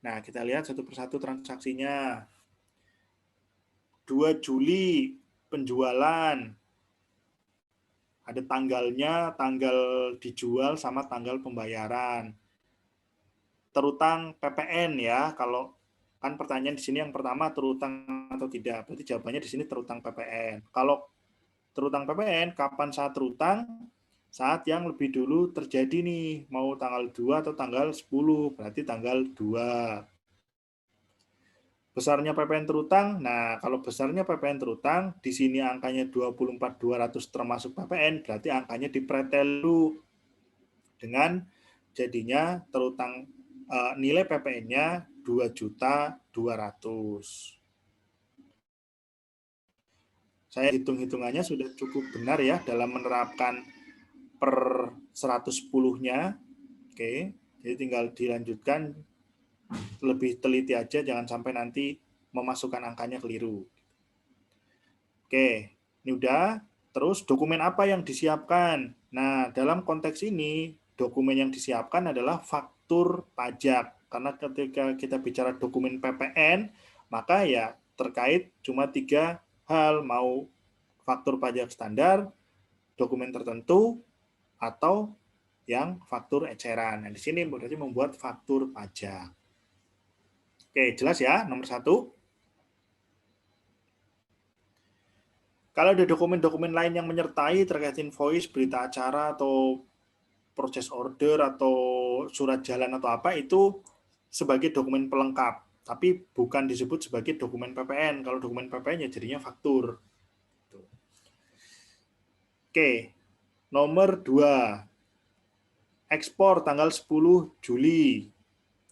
Nah, kita lihat satu persatu transaksinya. 2 Juli penjualan. Ada tanggalnya, tanggal dijual sama tanggal pembayaran. Terutang PPN ya, kalau kan pertanyaan di sini yang pertama terutang atau tidak, berarti jawabannya di sini terutang PPN. Kalau terutang PPN, kapan saat terutang? Saat yang lebih dulu terjadi nih, mau tanggal 2 atau tanggal 10, berarti tanggal 2. Besarnya PPN terutang, nah kalau besarnya PPN terutang, di sini angkanya 24.200 termasuk PPN, berarti angkanya dipretel dulu dengan jadinya terutang nilai PPN-nya 2.200.000. Saya hitung-hitungannya sudah cukup benar ya dalam menerapkan per 110-nya. Oke, jadi tinggal dilanjutkan lebih teliti aja, jangan sampai nanti memasukkan angkanya keliru. Oke, ini udah. Terus dokumen apa yang disiapkan? Nah, dalam konteks ini, dokumen yang disiapkan adalah faktur pajak. Karena ketika kita bicara dokumen PPN, maka ya terkait cuma 3 hal, mau faktur pajak standar, dokumen tertentu, atau yang faktur eceran. Nah, di sini berarti membuat faktur pajak. Oke, jelas ya, nomor 1. Kalau ada dokumen-dokumen lain yang menyertai terkait invoice, berita acara, atau purchase order, atau surat jalan atau apa, itu sebagai dokumen pelengkap. Tapi bukan disebut sebagai dokumen PPN. Kalau dokumen PPN ya jadinya faktur. Oke, nomor 2. Ekspor tanggal 10 Juli.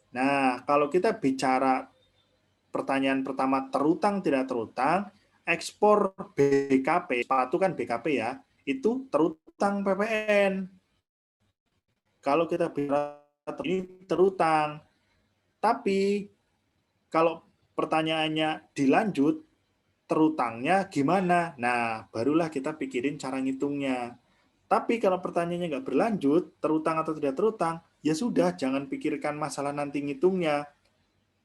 Nah, kalau kita bicara pertanyaan pertama terutang tidak terutang, ekspor BKP, sepatu kan BKP ya, itu terutang PPN. Kalau kita bicara ini terutang. Tapi kalau pertanyaannya dilanjut, terutangnya gimana? Nah, barulah kita pikirin cara ngitungnya. Tapi kalau pertanyaannya nggak berlanjut, terutang atau tidak terutang, ya sudah, jangan pikirkan masalah nanti ngitungnya.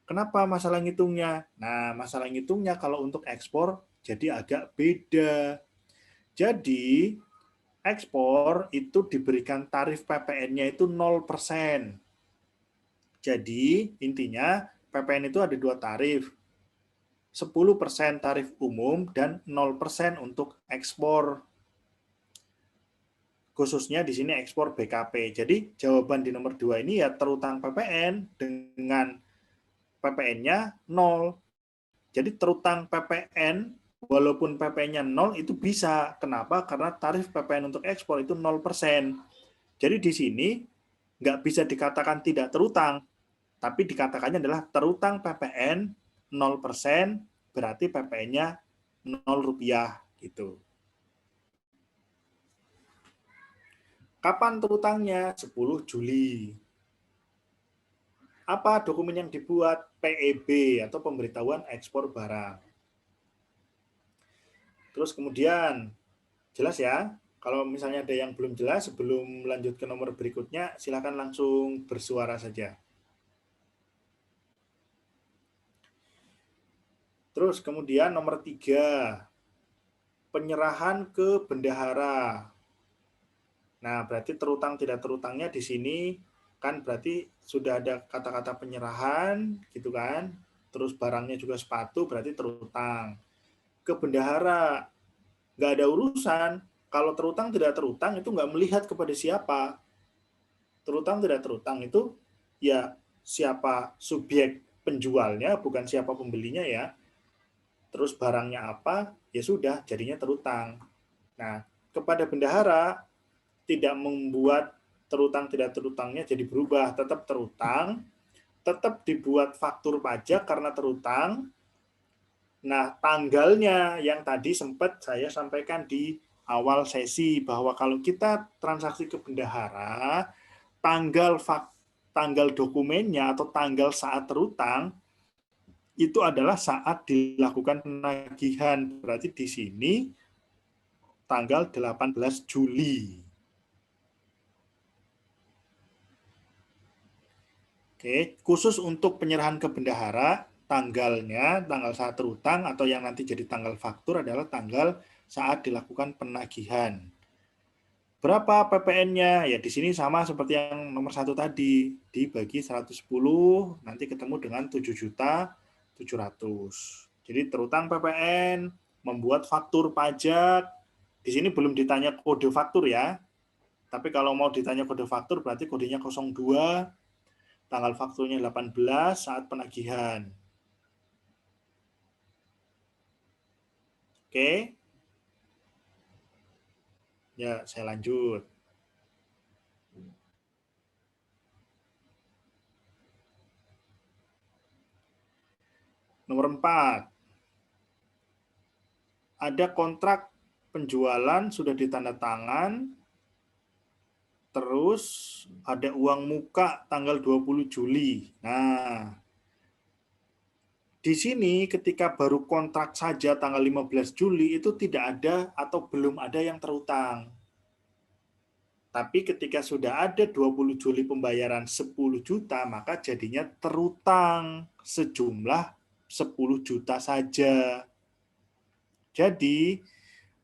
Kenapa masalah ngitungnya? Nah, masalah ngitungnya kalau untuk ekspor jadi agak beda. Jadi, ekspor itu diberikan tarif PPN-nya itu 0%. Jadi, intinya PPN itu ada 2 tarif. 10% tarif umum dan 0% untuk ekspor. Khususnya di sini ekspor BKP. Jadi, jawaban di nomor 2 ini ya terutang PPN dengan PPN-nya 0. Jadi terutang PPN, walaupun PPN-nya 0 itu bisa. Kenapa? Karena tarif PPN untuk ekspor itu 0%. Jadi di sini nggak bisa dikatakan tidak terutang, tapi dikatakannya adalah terutang PPN 0%, berarti PPN-nya 0 rupiah. Gitu. Kapan terutangnya? 10 Juli. Apa dokumen yang dibuat? PEB atau pemberitahuan ekspor barang. Terus kemudian, jelas ya? Kalau misalnya ada yang belum jelas, sebelum lanjut ke nomor berikutnya, silakan langsung bersuara saja. Terus kemudian nomor 3, penyerahan ke bendahara. Nah, berarti terutang tidak terutangnya di sini kan berarti sudah ada kata-kata penyerahan, gitu kan? Terus barangnya juga sepatu, berarti terutang. Ke bendahara, nggak ada urusan. Kalau terutang tidak terutang itu nggak melihat kepada siapa. Terutang tidak terutang itu ya siapa subjek penjualnya, bukan siapa pembelinya ya. Terus barangnya apa, ya sudah jadinya terutang. Nah, kepada bendahara tidak membuat terutang tidak terutangnya jadi berubah, tetap terutang, tetap dibuat faktur pajak karena terutang. Nah, tanggalnya yang tadi sempat saya sampaikan di awal sesi bahwa kalau kita transaksi ke bendahara, tanggal dokumennya atau tanggal saat terutang itu adalah saat dilakukan penagihan. Berarti di sini tanggal 18 Juli. Oke, khusus untuk penyerahan ke bendahara, tanggalnya, tanggal saat terutang atau yang nanti jadi tanggal faktur adalah tanggal saat dilakukan penagihan. Berapa PPN-nya? Ya di sini sama seperti yang nomor 1 tadi, dibagi 110, nanti ketemu dengan 7.700.000. Jadi terutang PPN, membuat faktur pajak. Di sini belum ditanya kode faktur ya. Tapi kalau mau ditanya kode faktur berarti kodenya 02, tanggal fakturnya 18 saat penagihan. Oke. Ya, saya lanjut. Nomor 4. Ada kontrak penjualan sudah ditandatangan, terus ada uang muka tanggal 20 Juli. Nah, di sini ketika baru kontrak saja tanggal 15 Juli itu tidak ada atau belum ada yang terutang. Tapi ketika sudah ada 20 Juli pembayaran 10 juta, maka jadinya terutang sejumlah 10 juta saja. Jadi,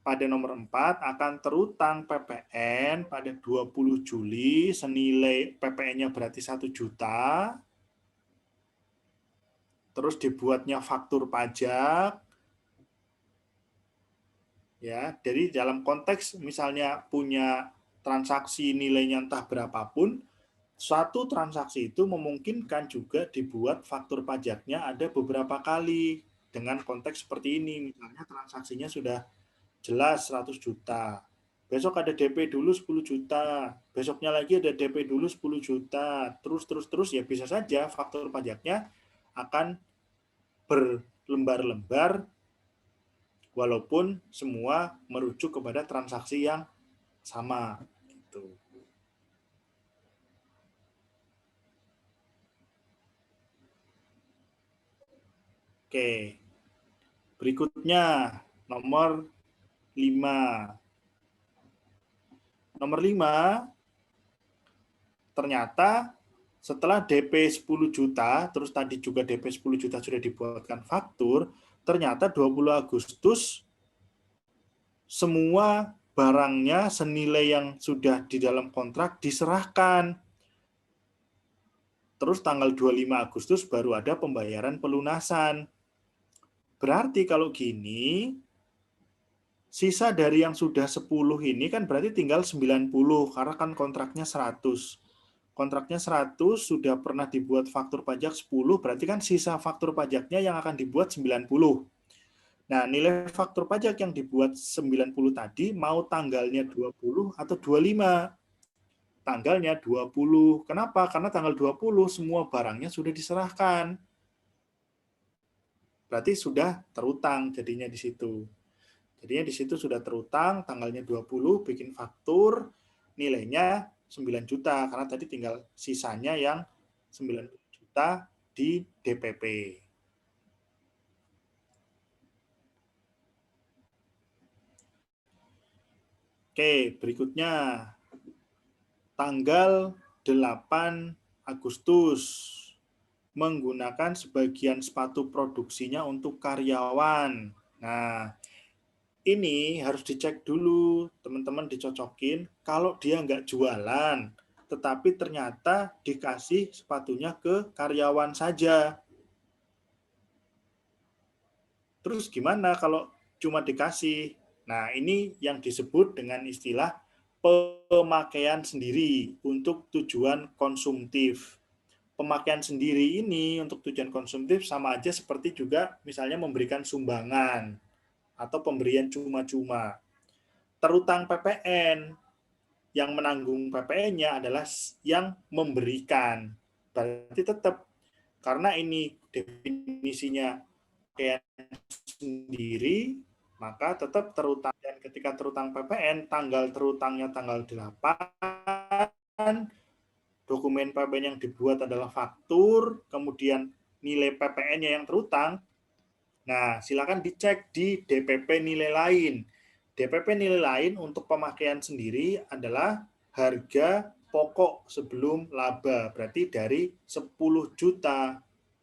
pada nomor 4 akan terutang PPN pada 20 Juli, senilai PPN-nya berarti 1 juta, terus dibuatnya faktur pajak, ya. Jadi dalam konteks misalnya punya transaksi nilainya entah berapapun, satu transaksi itu memungkinkan juga dibuat faktur pajaknya ada beberapa kali dengan konteks seperti ini. Misalnya transaksinya sudah jelas 100 juta. Besok ada DP dulu 10 juta. Besoknya lagi ada DP dulu 10 juta. Terus ya bisa saja faktur pajaknya akan berlembar-lembar walaupun semua merujuk kepada transaksi yang sama gitu. Oke. Berikutnya nomor 5. Nomor 5, ternyata setelah DP 10 juta, terus tadi juga DP 10 juta sudah dibuatkan faktur, ternyata 20 Agustus semua barangnya senilai yang sudah di dalam kontrak diserahkan. Terus tanggal 25 Agustus baru ada pembayaran pelunasan. Berarti kalau gini, sisa dari yang sudah 10 ini kan berarti tinggal 90, karena kan kontraknya 100. Kontraknya 100, sudah pernah dibuat faktur pajak 10, berarti kan sisa faktur pajaknya yang akan dibuat 90. Nah, nilai faktur pajak yang dibuat 90 tadi, mau tanggalnya 20 atau 25? Tanggalnya 20. Kenapa? Karena tanggal 20 semua barangnya sudah diserahkan. Berarti sudah terutang jadinya di situ. Jadinya di situ sudah terutang, tanggalnya 20, bikin faktur, nilainya 9 juta, karena tadi tinggal sisanya yang 9 juta di DPP. Oke, berikutnya tanggal 8 Agustus menggunakan sebagian sepatu produksinya untuk karyawan. Nah, ini harus dicek dulu, teman-teman dicocokin. Kalau dia nggak jualan, tetapi ternyata dikasih sepatunya ke karyawan saja. Terus gimana kalau cuma dikasih? Nah, ini yang disebut dengan istilah pemakaian sendiri untuk tujuan konsumtif. Pemakaian sendiri ini untuk tujuan konsumtif sama aja seperti juga misalnya memberikan sumbangan atau pemberian cuma-cuma. Terutang PPN, yang menanggung PPN-nya adalah yang memberikan. Berarti tetap, karena ini definisinya pakaian sendiri, maka tetap terutang. Dan ketika terutang PPN, tanggal terutangnya tanggal 8, dokumen PPN yang dibuat adalah faktur, kemudian nilai PPN-nya yang terutang. Nah, silakan dicek di DPP nilai lain. DPP nilai lain untuk pemakaian sendiri adalah harga pokok sebelum laba. Berarti dari 10 juta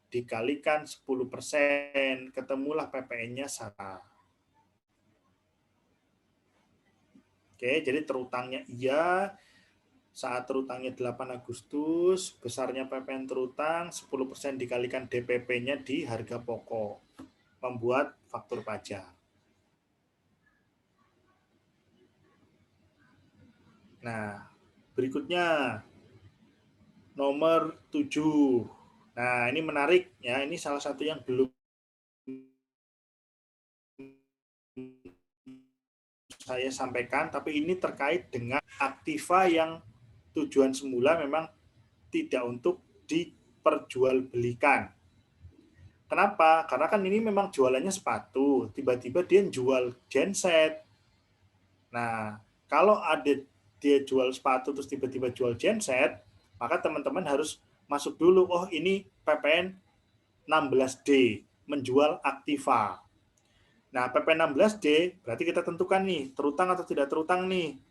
dikalikan 10%, ketemulah PPN-nya sama. Oke, jadi terutangnya iya. Saat terutangnya 8 Agustus, besarnya PPN terutang 10% dikalikan DPP-nya di harga pokok. Membuat faktur pajak. Nah, berikutnya nomor 7. Nah, ini menarik ya. Ini salah satu yang belum saya sampaikan, tapi ini terkait dengan aktiva yang tujuan semula memang tidak untuk diperjualbelikan. Kenapa? Karena kan ini memang jualannya sepatu, tiba-tiba dia jual genset. Nah, kalau ada dia jual sepatu terus tiba-tiba jual genset, maka teman-teman harus masuk dulu, oh ini PPN 16D, menjual aktiva. Nah, PPN 16D berarti kita tentukan nih, terutang atau tidak terutang nih.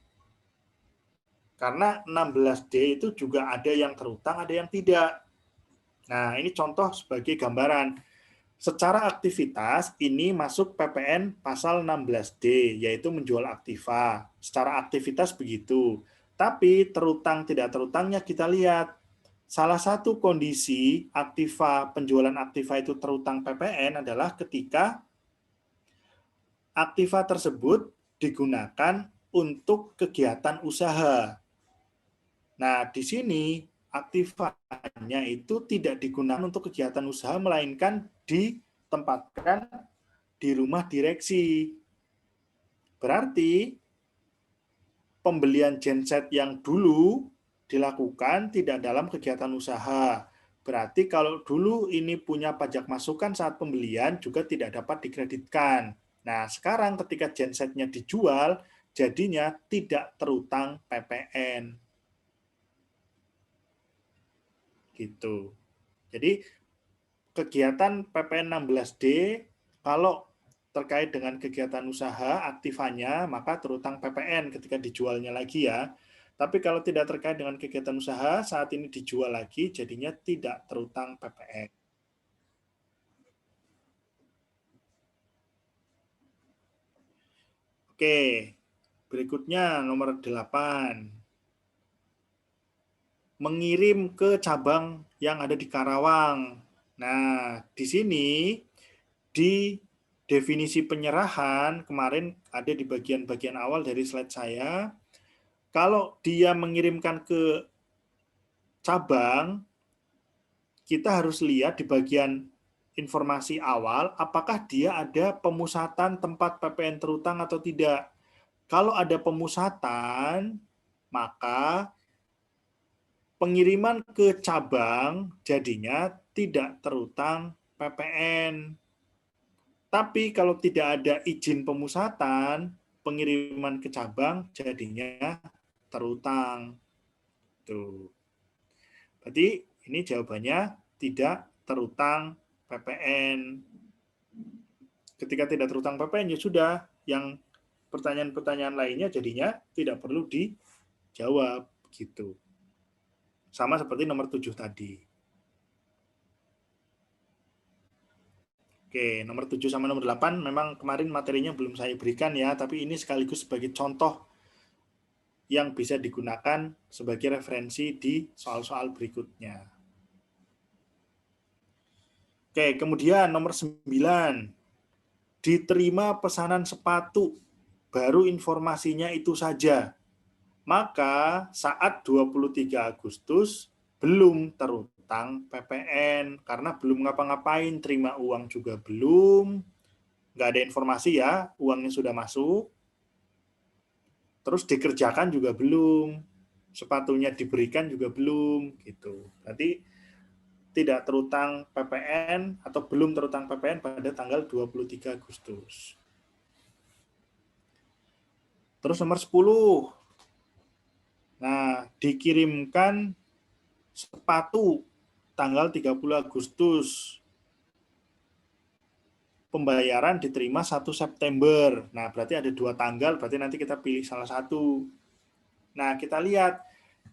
Karena 16D itu juga ada yang terutang, ada yang tidak. Nah, ini contoh sebagai gambaran. Secara aktivitas, ini masuk PPN pasal 16D, yaitu menjual aktiva. Secara aktivitas begitu. Tapi terutang tidak terutangnya kita lihat. Salah satu kondisi aktiva, penjualan aktiva itu terutang PPN adalah ketika aktiva tersebut digunakan untuk kegiatan usaha. Nah, di sini aktivanya itu tidak digunakan untuk kegiatan usaha, melainkan ditempatkan di rumah direksi. Berarti pembelian genset yang dulu dilakukan tidak dalam kegiatan usaha. Berarti kalau dulu ini punya pajak masukan saat pembelian juga tidak dapat dikreditkan. Nah, sekarang ketika gensetnya dijual, jadinya tidak terutang PPN. Gitu. Jadi kegiatan PPN 16D kalau terkait dengan kegiatan usaha aktifannya maka terutang PPN ketika dijualnya lagi ya. Tapi kalau tidak terkait dengan kegiatan usaha saat ini dijual lagi jadinya tidak terutang PPN. Oke. Berikutnya nomor 8. Mengirim ke cabang yang ada di Karawang. Nah, di sini di definisi penyerahan kemarin ada di bagian-bagian awal dari slide saya. Kalau dia mengirimkan ke cabang, kita harus lihat di bagian informasi awal apakah dia ada pemusatan tempat PPN terutang atau tidak. Kalau ada pemusatan, maka pengiriman ke cabang jadinya tidak terutang PPN. Tapi kalau tidak ada izin pemusatan, pengiriman ke cabang jadinya terutang. Tuh. Berarti ini jawabannya tidak terutang PPN. Ketika tidak terutang PPN ya sudah, yang pertanyaan-pertanyaan lainnya jadinya tidak perlu dijawab gitu. Sama seperti nomor 7 tadi. Oke, nomor 7 sama nomor 8 memang kemarin materinya belum saya berikan ya, tapi ini sekaligus sebagai contoh yang bisa digunakan sebagai referensi di soal-soal berikutnya. Oke, kemudian nomor 9. Diterima pesanan sepatu, baru informasinya itu saja. Maka saat 23 Agustus belum terutang PPN karena belum ngapa-ngapain, terima uang juga belum, nggak ada informasi ya, uangnya sudah masuk, terus dikerjakan juga belum, sepatunya diberikan juga belum, gitu. Berarti tidak terutang PPN atau belum terutang PPN pada tanggal 23 Agustus. Terus nomor 10. Nah, dikirimkan sepatu tanggal 30 Agustus. Pembayaran diterima 1 September. Nah, berarti ada 2 tanggal, berarti nanti kita pilih salah satu. Nah, kita lihat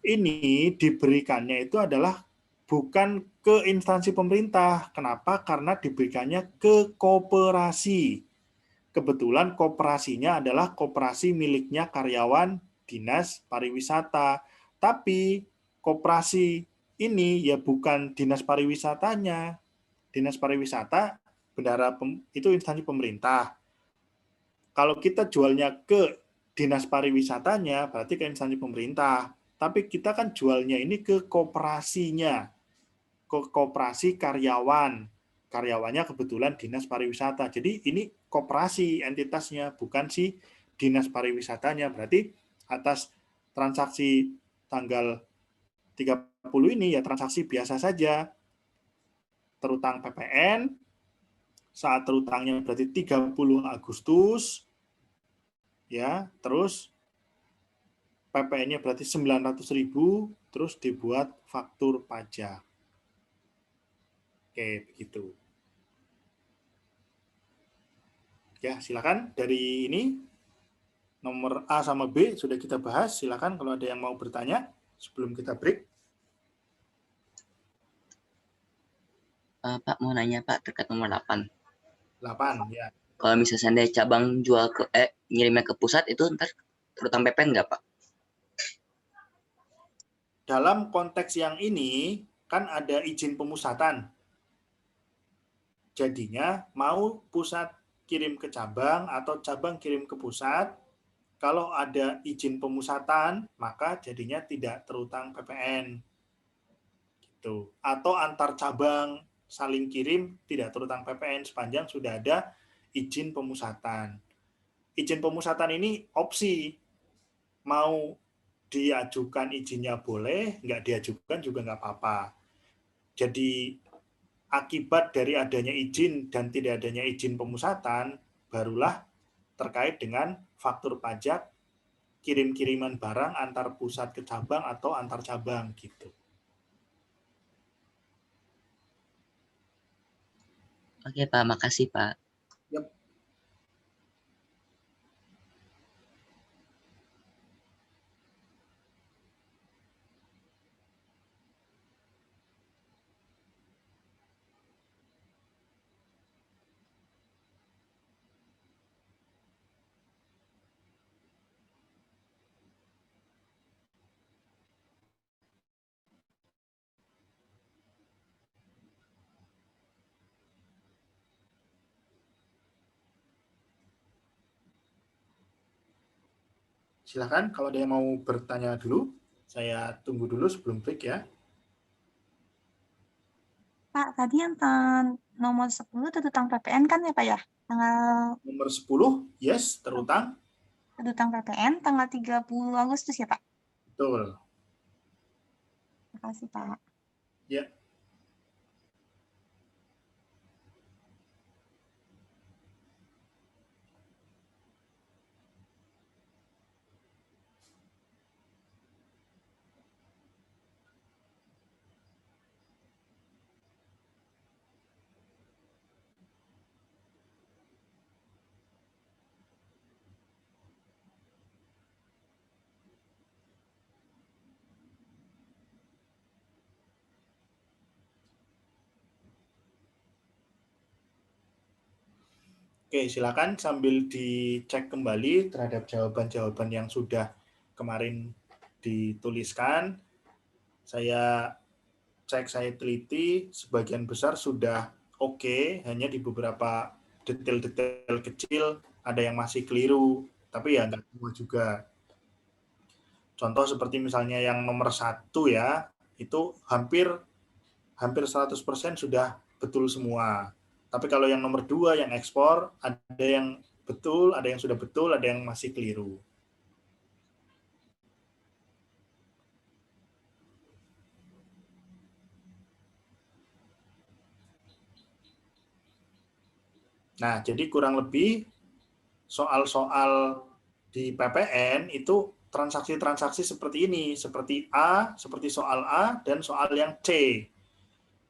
ini diberikannya itu adalah bukan ke instansi pemerintah. Kenapa? Karena diberikannya ke koperasi. Kebetulan koperasinya adalah koperasi miliknya karyawan Dinas Pariwisata. Tapi koperasi ini ya bukan Dinas Pariwisatanya. Dinas Pariwisata bendara itu instansi pemerintah. Kalau kita jualnya ke Dinas Pariwisatanya, berarti ke instansi pemerintah. Tapi kita kan jualnya ini ke koperasinya, ke koperasi karyawan. Karyawannya kebetulan Dinas Pariwisata. Jadi ini koperasi entitasnya, bukan si Dinas Pariwisatanya. Berarti atas transaksi tanggal 30 ini ya transaksi biasa saja. Terutang PPN, saat terutangnya berarti 30 Agustus, ya, terus PPN-nya berarti 900.000, terus dibuat faktur pajak. Oke, begitu. Ya, silakan dari ini nomor A sama B sudah kita bahas. Silakan kalau ada yang mau bertanya sebelum kita break. Pak mau nanya Pak terkait nomor 8. 8 ya. Kalau misalnya seandainya cabang jual ke ngirimnya ke pusat itu ntar terutang PPN nggak Pak? Dalam konteks yang ini kan ada izin pemusatan. Jadinya mau pusat kirim ke cabang atau cabang kirim ke pusat, kalau ada izin pemusatan, maka jadinya tidak terutang PPN. Gitu. Atau antar cabang saling kirim tidak terutang PPN sepanjang sudah ada izin pemusatan. Izin pemusatan ini opsi. Mau diajukan izinnya boleh, nggak diajukan juga nggak apa-apa. Jadi akibat dari adanya izin dan tidak adanya izin pemusatan, barulah terkait dengan faktur pajak kirim-kiriman barang antar pusat ke cabang atau antar cabang gitu. Oke Pak, makasih Pak. Yep. Silakan kalau ada yang mau bertanya dulu, saya tunggu dulu sebelum break ya. Pak, tadi yang nomor 10 terutang PPN kan ya Pak ya? Tanggal Nomor 10, yes, terutang. terutang PPN tanggal 30 Agustus ya Pak? Betul. Terima kasih Pak. Ya. Oke, silakan sambil dicek kembali terhadap jawaban-jawaban yang sudah kemarin dituliskan. Saya cek, saya teliti, sebagian besar sudah oke, hanya di beberapa detail-detail kecil ada yang masih keliru, tapi ya nggak semua juga. Contoh seperti misalnya yang nomor 1 ya, itu hampir 100% sudah betul semua. Tapi kalau yang nomor 2 yang ekspor, ada yang betul, ada yang sudah betul, ada yang masih keliru. Nah, jadi kurang lebih soal-soal di PPN itu transaksi-transaksi seperti ini, seperti A, seperti soal A, dan soal yang C.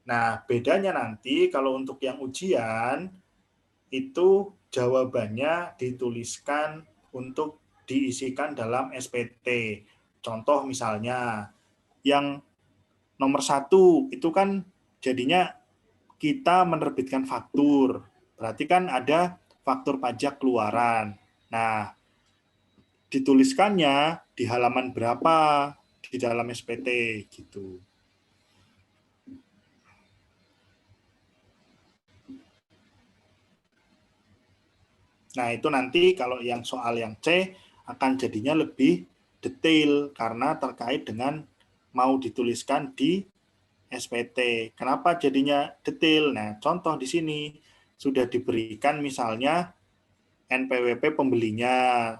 Nah, bedanya nanti kalau untuk yang ujian, itu jawabannya dituliskan untuk diisikan dalam SPT. Contoh misalnya, yang nomor 1 itu kan jadinya kita menerbitkan faktur. Berarti kan ada faktur pajak keluaran. Nah, dituliskannya di halaman berapa di dalam SPT gitu. Nah, itu nanti kalau yang soal yang C akan jadinya lebih detail karena terkait dengan mau dituliskan di SPT. Kenapa jadinya detail? Nah, contoh di sini sudah diberikan misalnya NPWP pembelinya.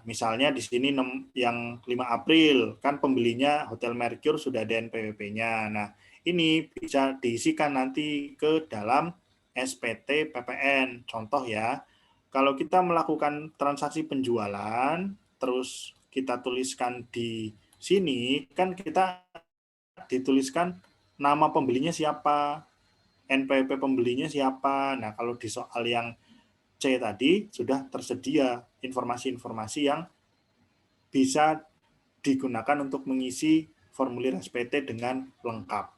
Misalnya di sini yang 5 April, kan pembelinya Hotel Mercure sudah ada NPWP-nya. Nah, ini bisa diisikan nanti ke dalam SPT PPN. Contoh ya, kalau kita melakukan transaksi penjualan, terus kita tuliskan di sini, kan kita dituliskan nama pembelinya siapa, NPWP pembelinya siapa. Nah, kalau di soal yang C tadi sudah tersedia informasi-informasi yang bisa digunakan untuk mengisi formulir SPT dengan lengkap.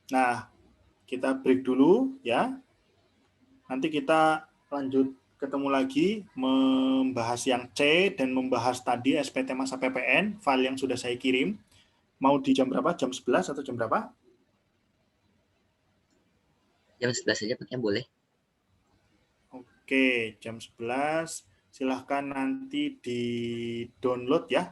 Nah, kita break dulu ya. Nanti kita lanjut ketemu lagi membahas yang C dan membahas tadi SPT masa PPN, file yang sudah saya kirim. Mau di jam berapa? Jam 11 atau jam berapa? Jam 11 saja Pak, boleh. Oke, jam 11. Silahkan nanti di-download ya